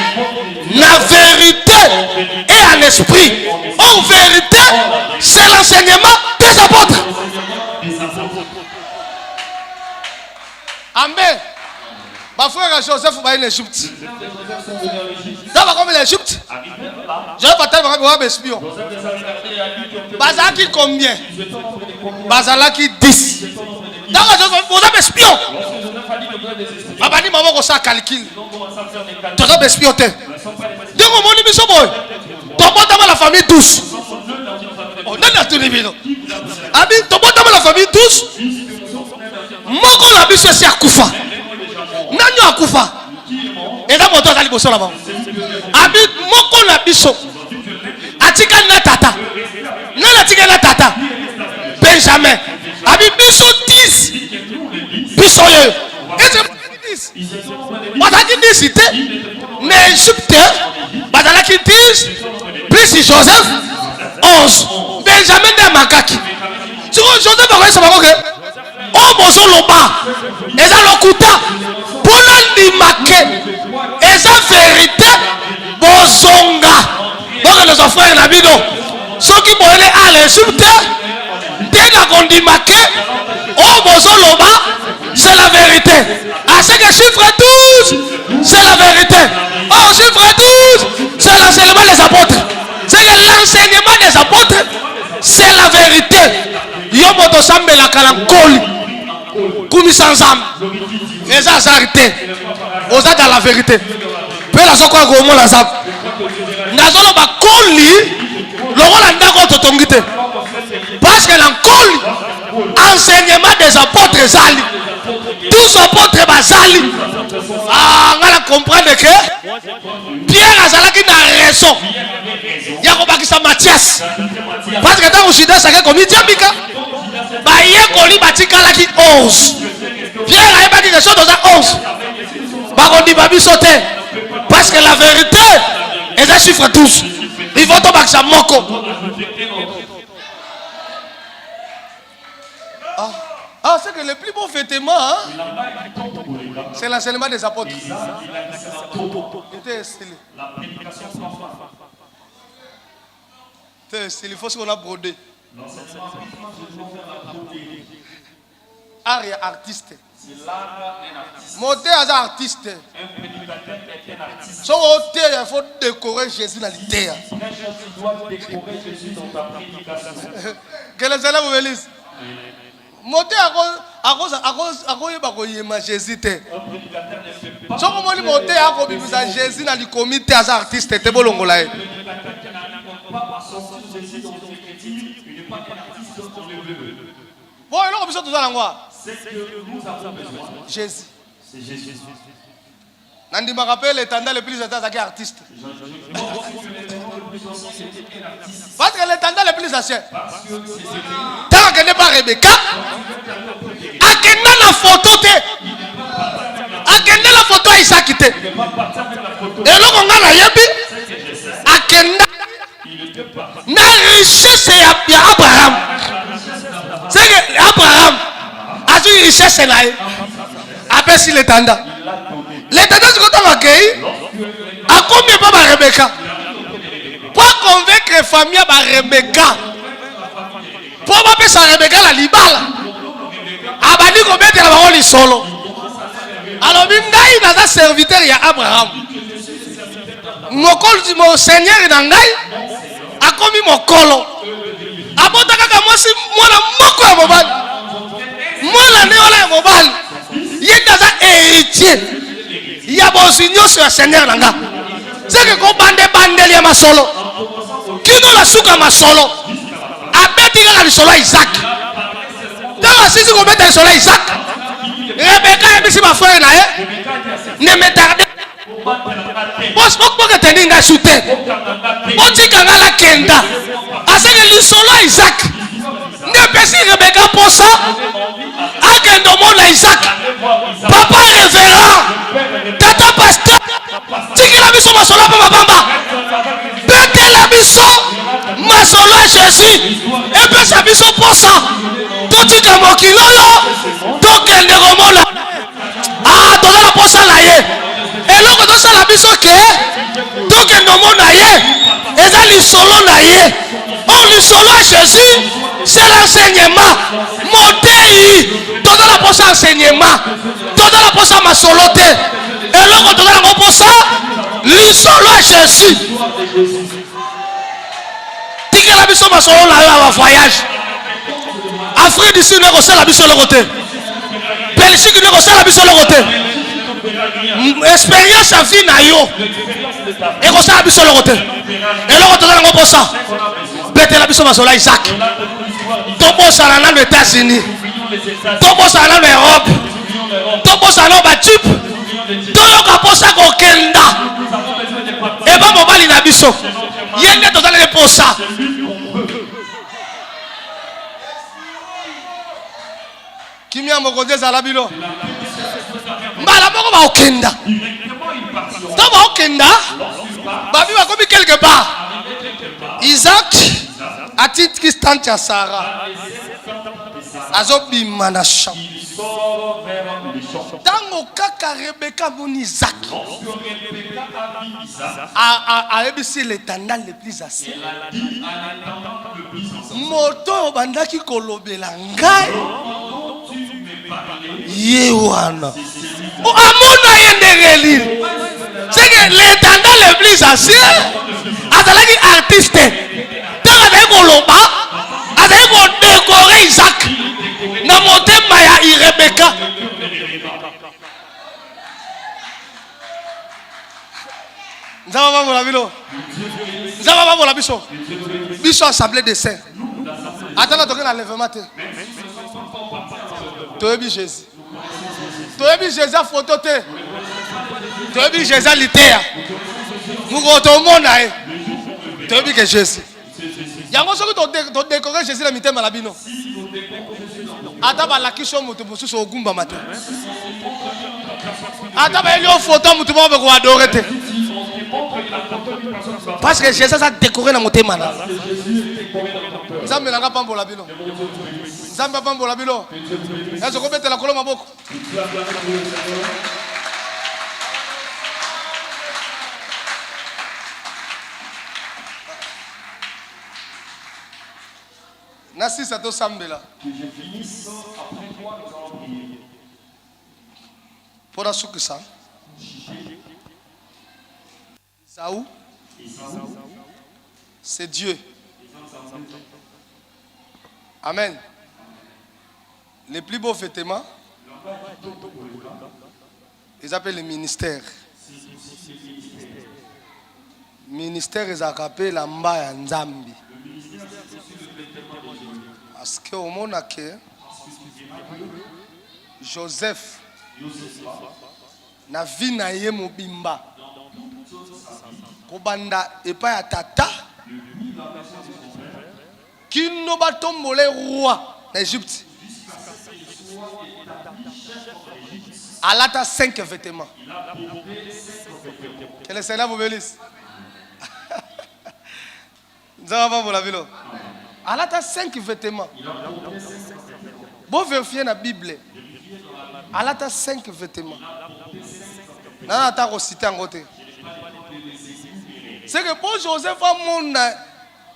la vérité et en esprit. En vérité, c'est l'enseignement des apôtres. Amen. Ma frère Joseph va en Égypte. D'abord comme l'Égypte, je vais partager avec mes espions. Bazalaki combien? Bazalaki 10. D'abord vous avez espion. Abani maman ko sa calcul. Tu as espion te. Donc mon ami biso boy. Ton bon dans la famille tous. On a tout les vino. Abi ton bon dans la famille tous. Moko la biso c'est akufa. Nanyo akufa. Et là mon temps ali boso là-bas. Abi moko la biso. Atika na tata. Na atika na tata. Benjamin. Abi biso 10. Biso yo. Et c'est 10. Bazalaki 10 cité. Mais Égypte, bazalaki 10. Plus Joseph 11. Benjamin de Makaki. Si Joseph a réussi à voir que oh bozo loba. Et ça lokuta. Pour l'andimake. Et ça vérité. Bozonga. Donc les frères Nabido. Ceux qui vont aller à l'Égypte. Dès qu'on dit maqué, oh bozoloba, c'est la vérité. À ce que chiffre 12, c'est la vérité. Oh chiffre 12, c'est l'enseignement des apôtres. C'est que l'enseignement des apôtres, c'est la vérité. Yomoto sambe la kalankoli, kumi sansam, les azarité, aux dans la vérité. Peu la soko gomo la zap. Nazolo ba koli, le rôle ndako totongite. Parce que l'encol, enseignement des apôtres Zali, tous apôtres Bazali, on va comprendre que Pierre Azalaki n'a raison. Il y a un Mathias. Parce que dans le Sud, c'est comme il dit Amika, il y a un Batika qui 11. Pierre a pas dit quelque chose dans 11. On dit Babi sauter. Parce que la vérité est un chiffre 12. Il faut tomber à Moko. Ah, c'est que le plus beau vêtement, hein, c'est l'enseignement des apôtres. C'était stylé. C'était stylé. Il faut ce qu'on a brodé. Art et artiste. Monter à artiste. Son côté, il faut décorer Jésus dans l'idée. Que les élèves vous bénissent. Monter à cause Jésus. Si on monter à cause Jésus dans le comité des artistes, c'est bon l'ongolaï. Bon, alors on peut tout ça là. Jésus. Nandi me rappelle l'étendard le plus ancien c'est artiste. Parce que l'étendard le plus ancien. Tant que n'est pas Rebecca, akenda la photo te. Akenda la photo Isaac te. Et là on a la yebi. Akenda na richesse ya Abraham. C'est que Abraham a eu richesse là. Après si l'étendard. L'étendard c'est quand on accueille. A combien pas Rebecca? Pour convaincre les familles à Rebecca. Pour pas faire ça Rebecca la libala. Abani ko mettre la parole solo. Alors bingai na za serviteur ya Abraham. Mokolo mon Seigneur nangai a commis mokolo. Abota kaka mwasi mwana moko ya mobali. Mwana ne wala ya mobali. Yenda za héritier. Ya bosinyo sur Seigneur nanga. C'est que ko bande ya masolo. Kino la suka masolo. Abeti kaka li solo Isaac. Dans si vous mettez sur Isaac, Rebecca et ma frère ne me tardez boka teninga shute botika ngala kenda aseke lisolo Isaac ne pesi Rebecca posa akendo mona Isaac papa révérend tata pasteur tikila biso masolo pa mabamba betela biso masolo Jésus epesa biso posa totika mokili oyo tokende komona tozala posa na ye eloko tosala biso ke tokende omona ye eza lisolo na ye lisolo ya Jésus c'est l'enseignement motei tozala posa enseignement tozala posa masolo te eloko tozala ngo posa lisolo ya Jésus tikela biso masolo na yo ya voyage Afrique du Sud nekosala biso eloko te Belgique nekosala biso eloko te expérience ya vie na yo ekosala biso eloko te eloko tozala ngo posa betela biso masolo ya Isaac tobosana nano États-Unis tobosana nano Europe tobosana nano batype toyoka posa kokenda eba mobali na biso ye nde tozalaki posa kimia mokonzi ezala bino mbala moko baokenda to baokenda babi bakomi quelque part Isaac atitiki stante ya Sara azobima na champ ntango kaka Rebecca moni Isaac ayebisi l'étendard le plus assez moto obandaki kolobela ngai ye wana amona ye ndenge c'est que l'étendard le plus assez azalaki artiste ntango azalaki koloba azalaki kodécorer Isaac na motema ya Rebecca nzaba babola bino nzaba babola biso biso assemblée de saints atala toke na lèvement te toyebi Jésus toyebi Jésus photo te toyebi Jésus litéa moko tomona ye toyebi ke Jésus yango soki todécorer Jésus na mitema na bino ata balakisi moto mosusu ogumbama te ata bayeli o photo moto moko be koadore te parce que Jésus a décoré na motema na nzambe nanga pambola bino nzambe pambola bino ezo kobetela kolo maboko Nasi sato sambela. Pour asukisa. Saou. C'est Dieu. Amen. Les plus beaux vêtements, ils appellent le ministère. Ministère, ils appellent la mba nzambi. Parce que au monde que Joseph na vie na ye mobimba kobanda epa ya tata kino batombole roi na Égypte alata 5 vêtements. Que le Seigneur vous bénisse. Nous allons voir la ville. Alata 5 vêtements. Bon vérifier la Bible. Alata 5 vêtements. Nana ta recité en côté. C'est que pour Joseph a mon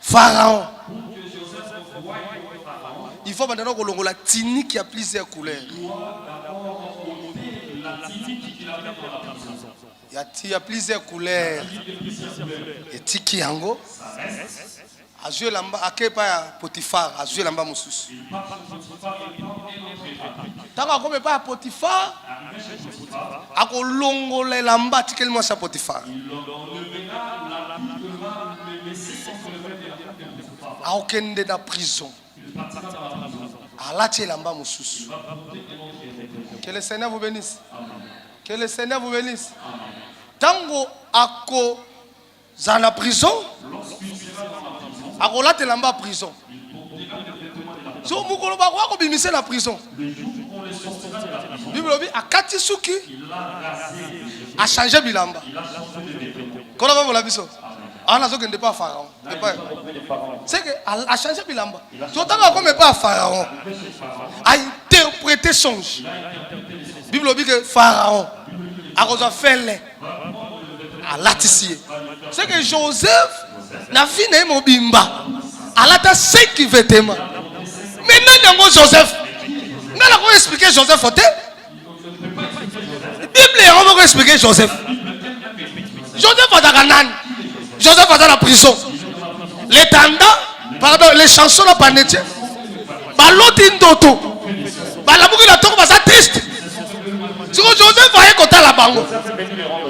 pharaon. Il faut maintenant que la tini qui a plusieurs couleurs. Il y a plusieurs couleurs. Et tiki yango. A joué lamba a kepa Potiphar, a joué lamba mususu. Tanga comme pas Potiphar, a ko longole lamba tikelmo sa Potiphar. A okende na prison. A lache lamba mususu. Que le Seigneur vous bénisse. Que le Seigneur vous bénisse. Tango ako zana prison. Ako la telamba prison. So mukolo ba ko bimise la prison. Bible dit akati suki a changé bilamba. Quand on va la biso. On a dit pas pharaon. C'est que a changé bilamba. So tango comme pas pharaon. A interprété songe. Bible dit que pharaon a besoin faire les à latissier. C'est que Joseph n'a fini mon bimba. À la 5 vêtements. Maintenant, Joseph. Nous allons expliquer Joseph. La Bible, on va expliquer Joseph. Joseph va dans la nan. Joseph va dans la prison. Les tendants, pardon, les chansons la panette. Balotin doto. Balabouki la tombe va ça triste. Si Joseph va écouter la bango.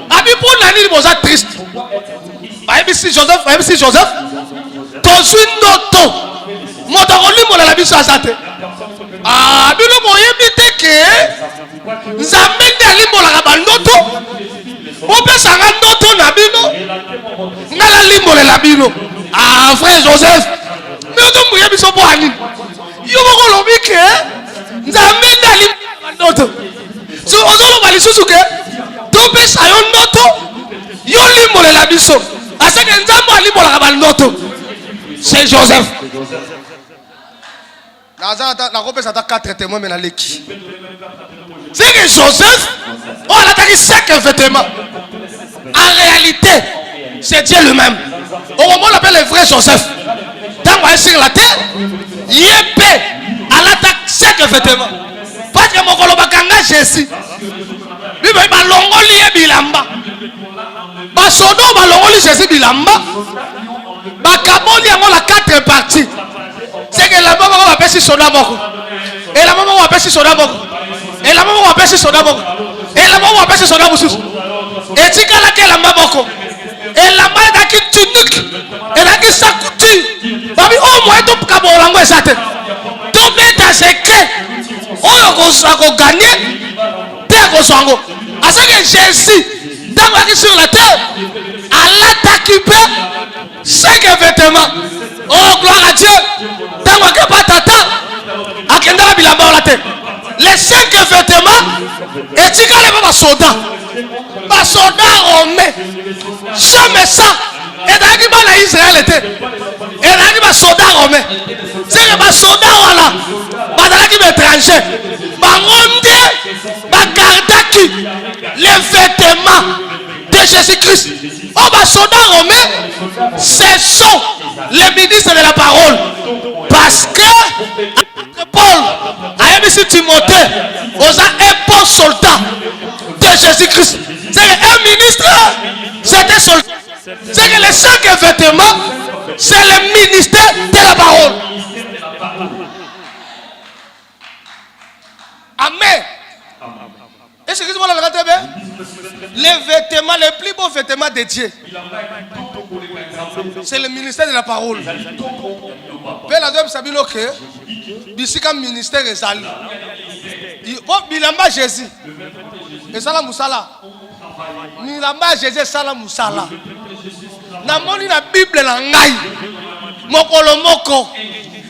Abi pour l'année, il va triste. Si Joseph, ton suite doto. Motoroli mon la biso asate. Ah, bino moye biteke. Nzambe ali mo la bandoto. Ope sanga ndoto na bino. Ngala limbo la bino. Ah, frère Joseph. Mais to moye biso bo ani. Yo ko lobi ke nzambe ali bandoto. So ozolo bali susuke. To pe sayo ndoto. Yo limbo la biso. Asake nzambe ali mo la bandoto. C'est Joseph. La 4 témoins mais l'équipe. C'est que Joseph, on a attaqué 5 vêtements. En réalité, c'est Dieu lui-même. Au moment où on appelle le vrai Joseph, quand on est sur la terre, il est paix. On attaque 5 vêtements. Parce que mon colobakanga Jésus. Lui, il va l'ongoli et bilamba. Basodo va l'ongoli Jésus bilamba. Bakaboli a la 4 parties. C'est que la maman va passer son amour. Et la maman va passer son amour. Et la maman va passer son amour. Et la maman va passer son amour. Et tu as la maman. Et la maman a qui tunique. Et la qui s'accouture. Babi, oh, moi, tu peux pas langue ça. Tu peux ta secret. Oh, on va gagner. Tu es sango. À ce que Jésus, dans la sur la terre, Allah t'a occupé 5 vêtements. Oh, gloire à Dieu. Les 5 vêtements et tu as les soldats. Les soldats romains. Jamais ça. Et dans Israël était. Et dans les soldats romains. C'est que les soldats voilà. Dans les étrangers. Les vêtements de Jésus-Christ. Oh, les soldats romains, ce sont les ministres de la parole. Parce que Paul a mis Timothée aux un bon soldat de Jésus-Christ. C'est un ministre, c'est un soldat. C'est que les 5 vêtements, c'est le ministère de la parole. Amen. Est-ce que vous voyez les vêtements, les plus beaux vêtements de Dieu, c'est le ministère de la parole. Père Adam Sabino que d'ici comme ministère est allé. Bon, bilamba Jésus. Et ça Moussala. Bilamba Jésus sala Moussala. Na moni na Bible na ngai. Mokolo moko.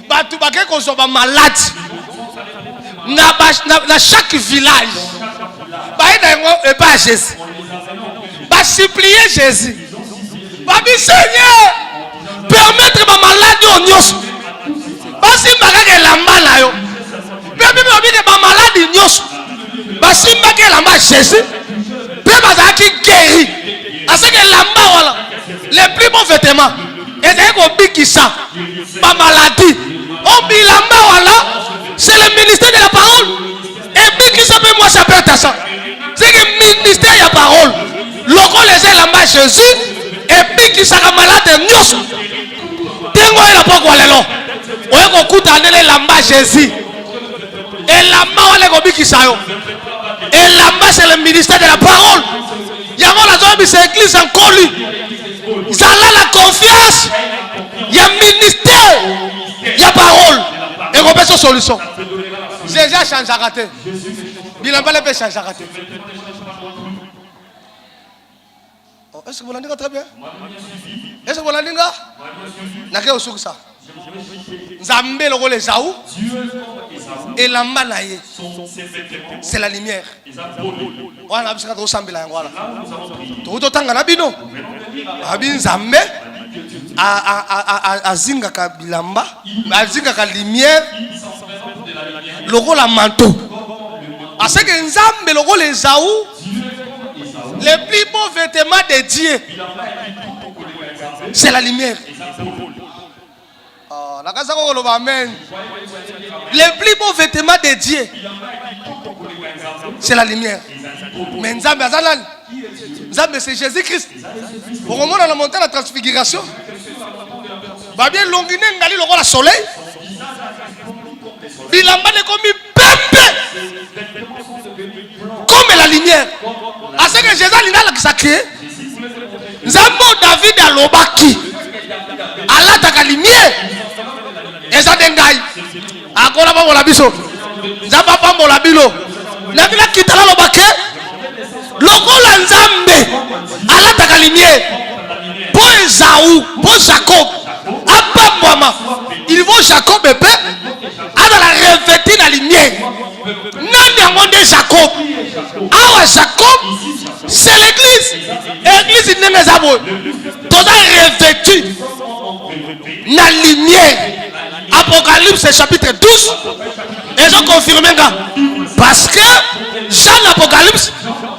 Batu bake ko so ba malade. Na chaque village. Et pas Jésus. Va supplier Jésus. Va dire Seigneur, permettre ma maladie au nyos. Va si ma lamba na yo. Permettre ma maladie nyos. Va si ma lamba Jésus. Permettre qui guérit. À ce que lamba voilà. Les plus bons vêtements. Et d'ailleurs au bikisa. Ma maladie. Au bilamba voilà. C'est le ministère de la parole. Et bikisa peut moi ça peut être ça. C'est que ministère de la parole. Lorsqu'on les a là-bas Jésus, et puis qui sera malade, nous sommes. Tengo la poque ou l'élo. On est au coup d'année là-bas Jésus. Et là-bas on est au biki sayo. Et là-bas c'est le ministère de la parole. Il y a la zone de cette église encore lui. Ça a la confiance. Il y a ministère. Il y a parole. Et on peut se solution. Jésus a changé à rater. Il n'a pas les péchés à rater. Est-ce que vous l'avez très bien? Est-ce que vous l'avez dit? N'a-t-il pas ça? Nzambe le rôle Esaou et la manaye c'est la lumière. Voilà, parce que tu ressembles à voilà. Tout autant que nabino. Abin Nzambe a zinga ka bilamba, a zinga ka lumière. Le rôle a manteau. Parce que Nzambe le rôle Esaou, les plus beaux vêtements de Dieu, c'est la lumière. Amen. Les plus beaux vêtements de Dieu, c'est la lumière. Mais Nzambe c'est Jésus-Christ. Au moment où on a monté la transfiguration, va bien longuiner ngali le roi le soleil. Bilamba est comme pépé, comme la lumière. À ce que Jésus a sacré, Nzambo David a l'obaki. Allah ta lumière. Et ça dengai. Akola ba mola biso. Nzamba pa mola bilo. Na bila kitala l'obake. Lokola Nzambe. Allah ta lumière. Pour Esaou, pour Jacob. Apa mama. Il faut Jacob et peuple. A dans la revêtir la lumière. Nani amande Jacob. Awa Jacob, c'est l'église. L'église n'est pas zabo. Tout ça revêtu la lumière. Apocalypse chapitre 12. Et je confirme ça. Parce que Jean l'Apocalypse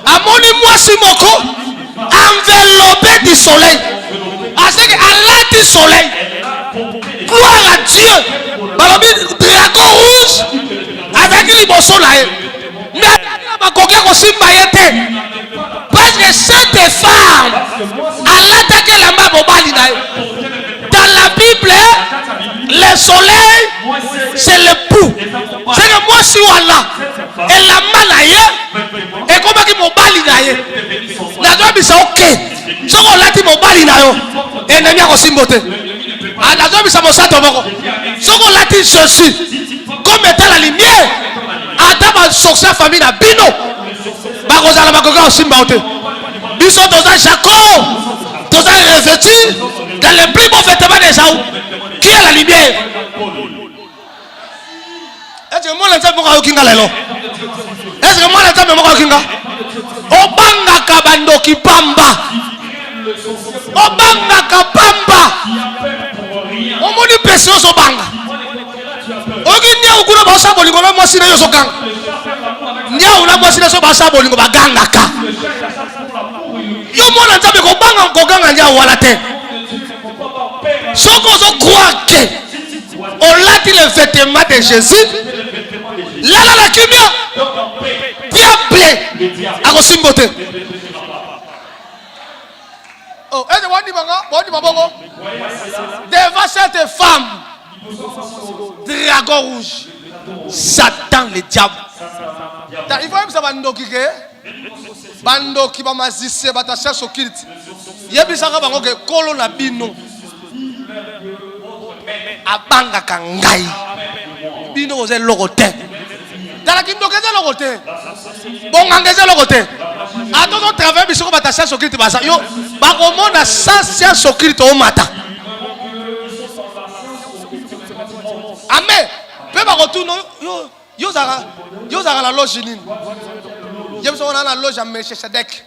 a moni moi si moko enveloppé du soleil. Parce que Allah du soleil. Gloire à Dieu. Dragon rouge avec les bossons là. Mais parce que cette femme Allah t'a que la main. Dans la Bible, le soleil, c'est l'époux. C'est que moi, si Allah, et la main, et comment il m'a bali, la joie est ok. Si on l'a dit, mon bali, et n'a rien aussi beauté. Ah, la joie est mon sato. Si on l'a dit, je suis, comme étant la lumière, Adam a sorti sa famille à Bino. Barosa la magoga aussi beauté. Biso dans un Jacob, dans un revêtu, dans les plus beaux vêtements des Esaou. Qui est la lumière? Est-ce que moi l'entends mon kinga lelo? Est-ce que moi l'entends mon kinga? Obanga kabando kipamba. Obanga kapamba. Omoni peso sobanga. Oginya ukuna ba sabo lingola mwasi na yoso kanga. Nya una mwasi na so ba sabo lingo baganga ka. Yo mona nzabe ko banga ko ganga nya wala te. Soko zo croire que on l'a dit le vêtement de Jésus. Là la kimia. Diable a resimboté. Oh, est-ce que wadi babongo devant cette femme dragon rouge Satan le diable. Il faut même ça bandoki ke bandoki ba mazise batasha sokilti. Yebisaka bango ke kolo na bino abanga kangai bino oze logote dala kindoke ze logote bongangeze logote atoto travail bisoko batasha sokilti basa yo bakomona sans sokilti o mata. Amen. Pe bakotuno yo zaka la loge nini. Yebso on a la loge à Melchizedek.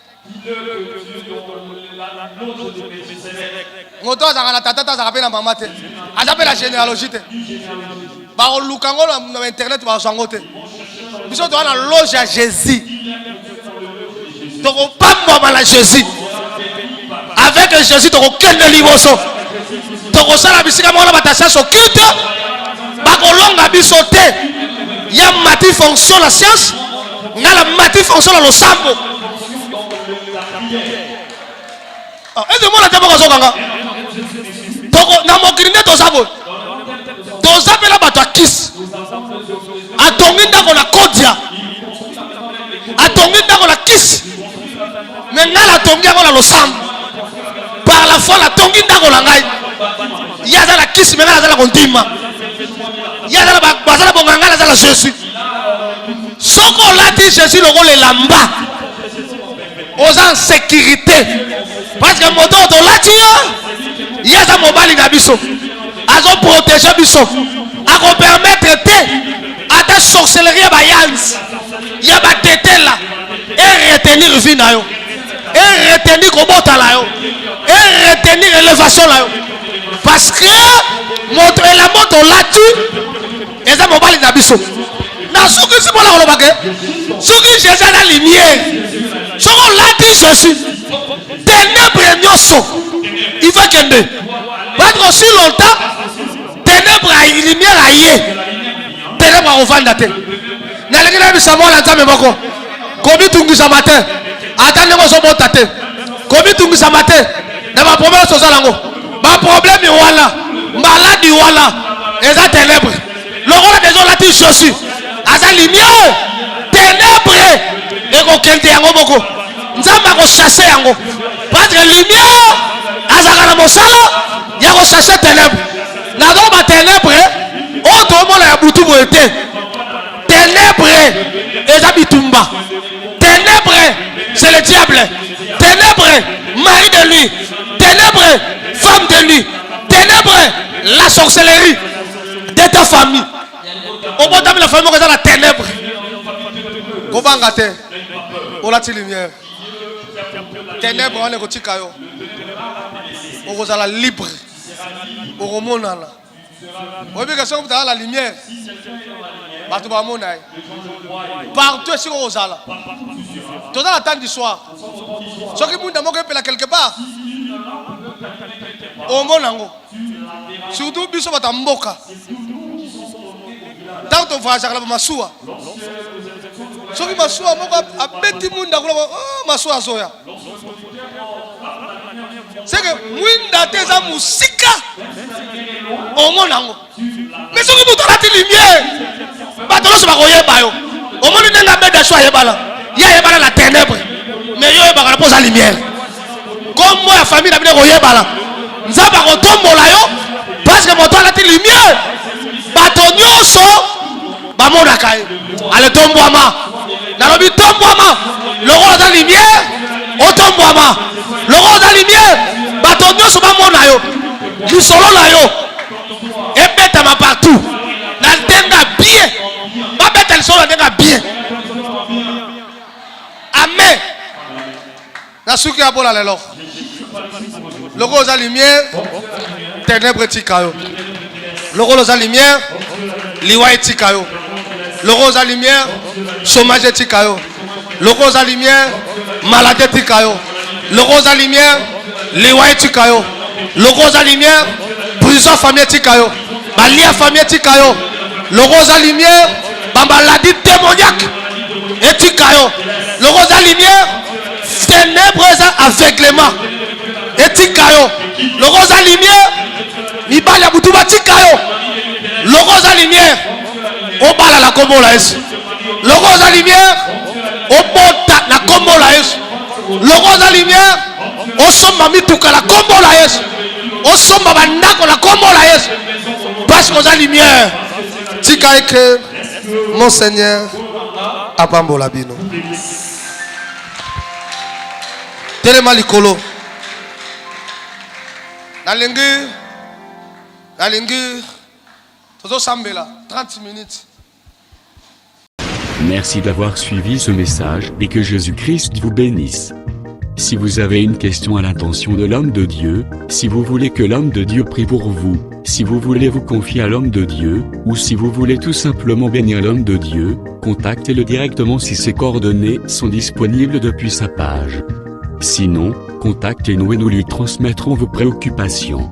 Ngoto zaka la tata zaka pe na mama te. Azape la généalogie te. Ba o lukango na internet ba sango te. Biso to na loge à Jésus. Toko pamba la Jésus. Avec Jésus toko kende liboso. Toko sala bisika mona batasha so culte. Ba ko longa biso te. Ya mati fonction la science. Ngala mati fonction la losambo. Est-ce que moi la table kazokanga? Toko na mokirinde to sabo. To zapela bato akis. Atongi ndako na kodia. Atongi ndako na kis. Mais ngala atongi ndako na losambo. Par la foi la tongi ndako na ngai. Ya za la kis mais ngala za la kontima. Ya za la bazala bonganga za la Jésus. Soko l'a dit Jésus le rôle est lamba. Aux en sécurité. Parce que moto to lati il y a ça mobile na biso. Azo protéger biso. A ko permettre te ata sorcellerie ba yans. Ya ba tete là et retenir vie na yo. Et retenir kobota la yo. Et retenir élévation la yo. Parce que moto et la moto lati et ça mobile na biso. Na soki si bona ko bake. Soki Jésus na lumière. Soko lati Jésus. Ténèbres nyoso. Il va kende. Pas aussi longtemps. Ténèbres et lumière aïe. Ténèbres au vandate. Na lengi na bisa mo la nzambe moko. Kobi tungisa matin. Attendez moi so botate. Kobi tungisa matin. Na ba problème so salango. Ba problème wala. Maladie wala. Eza ténèbres. Le roi des gens lati Jésus. Aza lumière. Ténèbres. Et ko kende yango moko. Nzamba ko chasser yango. Parce que lumière azaka na mosala ya ko chasser ténèbres. Na do ba ténèbres o to mo la butu bo ete. Ténèbres eza bitumba. Ténèbres c'est le diable. Ténèbres mari de lui. Ténèbres femme de lui. Ténèbres la sorcellerie de ta famille. Au bout de la famille on est dans la ténèbres. Kobanga te. Ola ti lumière. Ténèbres on est ko tika yo. On est la libre. On remonte là. Oui mais question dans la lumière. Partout ba mona. Partout sur Rosala. Tout dans la temps du soir. Ce qui monde moko pela quelque part. Au monango. Surtout biso batamboka. Tant on voyage la masuwa. Ce qui masuwa moko a beti munda ko oh masuwa zoya. C'est que mwinda teza musika. Au monango. Mais ce qui vous donne la lumière. Batolo se ba koyeba yo. Au monde nanga beda so yebala. Ya yebala la ténèbre. Mais yo yebala la pose la lumière. Comme moi la famille na bino koyebala. Nzaba ko tombola yo parce que moto la lumière. Bato nyonso ba mona kai. Ale tombwama. Na lobi tombwama. Le roi de la lumière. O tombwama. Le roi de la lumière. Bato nyonso ba mona yo. Lisolo la yo. Ebeta ma partout. Na denga bien. Ba beta lisolo na denga bien. Amen. Na suki abola lelo. Le roi de la lumière. Ténèbres tikayo. Le roi de la lumière. Liwa tikayo. Le roi de la lumière. Chômage tikayo. Le roi de la lumière. Maladie tikayo. Le roi de la lumière. Liwa tikayo. Le roi de la lumière. Prison famille tikayo. Balia famille tikayo. Le roi de la lumière. Maladie démoniaque. Et tikayo. Le roi de la lumière. Ténèbres aveuglement. Et tikayo. Le roi de la lumière. Mibala butuba tikayo. Le roi de la lumière. O bala la kombo la yesu. Le roi de la lumière. O bota na kombo la yesu. Le roi de la lumière. O somba mituka la kombo la yesu. O somba bandako la kombo la yesu. Parce que la lumière. Tika que mon Seigneur abambola bino. Telema likolo. La lingue. Toto sambela 30 minutes. Merci d'avoir suivi ce message et que Jésus-Christ vous bénisse. Si vous avez une question à l'intention de l'homme de Dieu, si vous voulez que l'homme de Dieu prie pour vous, si vous voulez vous confier à l'homme de Dieu, ou si vous voulez tout simplement bénir l'homme de Dieu, contactez-le directement si ses coordonnées sont disponibles depuis sa page. Sinon, contactez-nous et nous lui transmettrons vos préoccupations.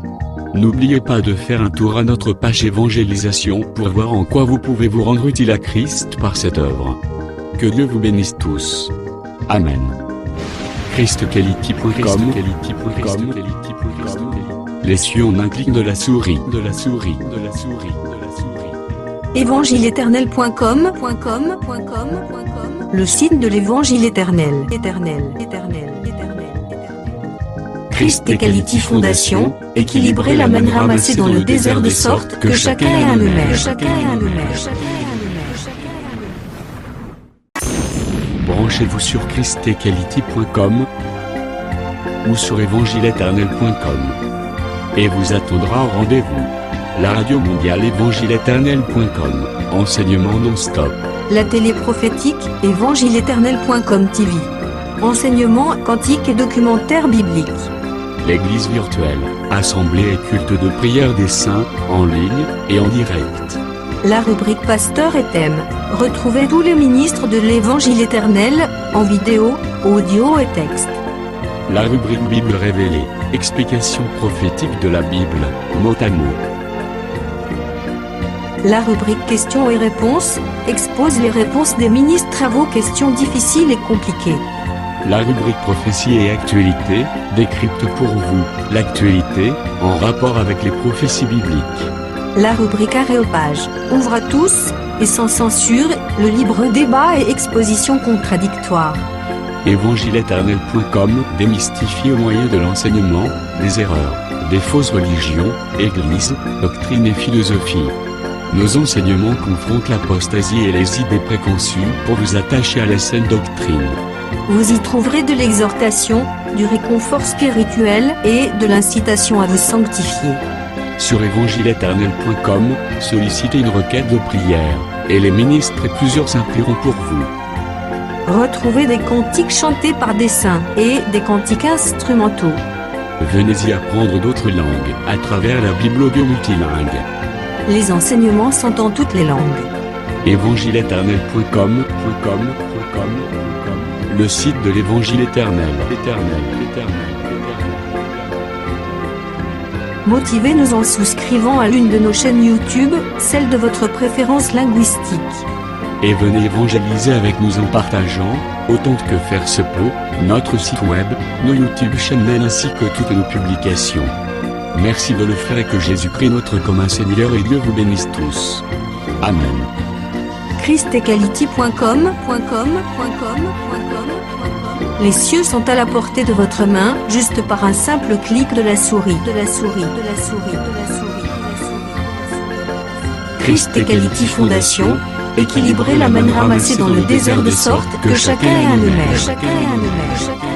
N'oubliez pas de faire un tour à notre page évangélisation pour voir en quoi vous pouvez vous rendre utile à Christ par cette œuvre. Que Dieu vous bénisse tous. Amen. ChristQuality.com. Les cieux en un clic de la souris. Évangile-éternel.com. Le site de l'évangile éternel. Christ et Quality Fondation, équilibrer la manne ramassée dans le désert de sorte que chacun ait un maire. Branchez-vous sur ChristEquality.com ou sur évangile-éternel.com. Et vous attendra au rendez-vous. La radio mondiale évangile-éternel.com, enseignement non-stop. La télé prophétique, évangile-éternel.com TV. Enseignement quantique et documentaire biblique. L'église virtuelle, assemblée et culte de prière des saints, en ligne et en direct. La rubrique Pasteur et thème. Retrouvez tous les ministres de l'Évangile éternel, en vidéo, audio et texte. La rubrique Bible révélée, explication prophétique de la Bible, mot à mot. La rubrique questions et réponses expose les réponses des ministres à vos questions difficiles et compliquées. La rubrique prophétie et actualité décrypte pour vous l'actualité en rapport avec les prophéties bibliques. La rubrique Aréopage ouvre à tous et sans censure le libre débat et exposition contradictoire. Évangile-éternel.com démystifie au moyen de l'enseignement des erreurs, des fausses religions, églises, doctrines et philosophies. Nos enseignements confrontent l'apostasie et les idées préconçues pour vous attacher à la saine doctrine. Vous y trouverez de l'exhortation, du réconfort spirituel et de l'incitation à vous sanctifier. Sur évangile-éternel.com, sollicitez une requête de prière, et les ministres et plusieurs implieront pour vous. Retrouvez des cantiques chantés par des saints et des cantiques instrumentaux. Venez y apprendre d'autres langues à travers la Bible audio multilingue. Les enseignements sont en toutes les langues. évangile-éternel.com, le site de l'Évangile éternel. Motivez-nous en souscrivant à l'une de nos chaînes YouTube, celle de votre préférence linguistique. Et venez évangéliser avec nous en partageant, autant que faire se peut, notre site web, nos YouTube channels ainsi que toutes nos publications. Merci de le faire et que Jésus-Christ notre commun Seigneur et Dieu vous bénisse tous. Amen. christequality.com. Les cieux sont à la portée de votre main, juste par un simple clic de la souris. Christ Equality Fondation, équilibrer la manne ramassée dans le désert de sorte que chacun ait un aimère.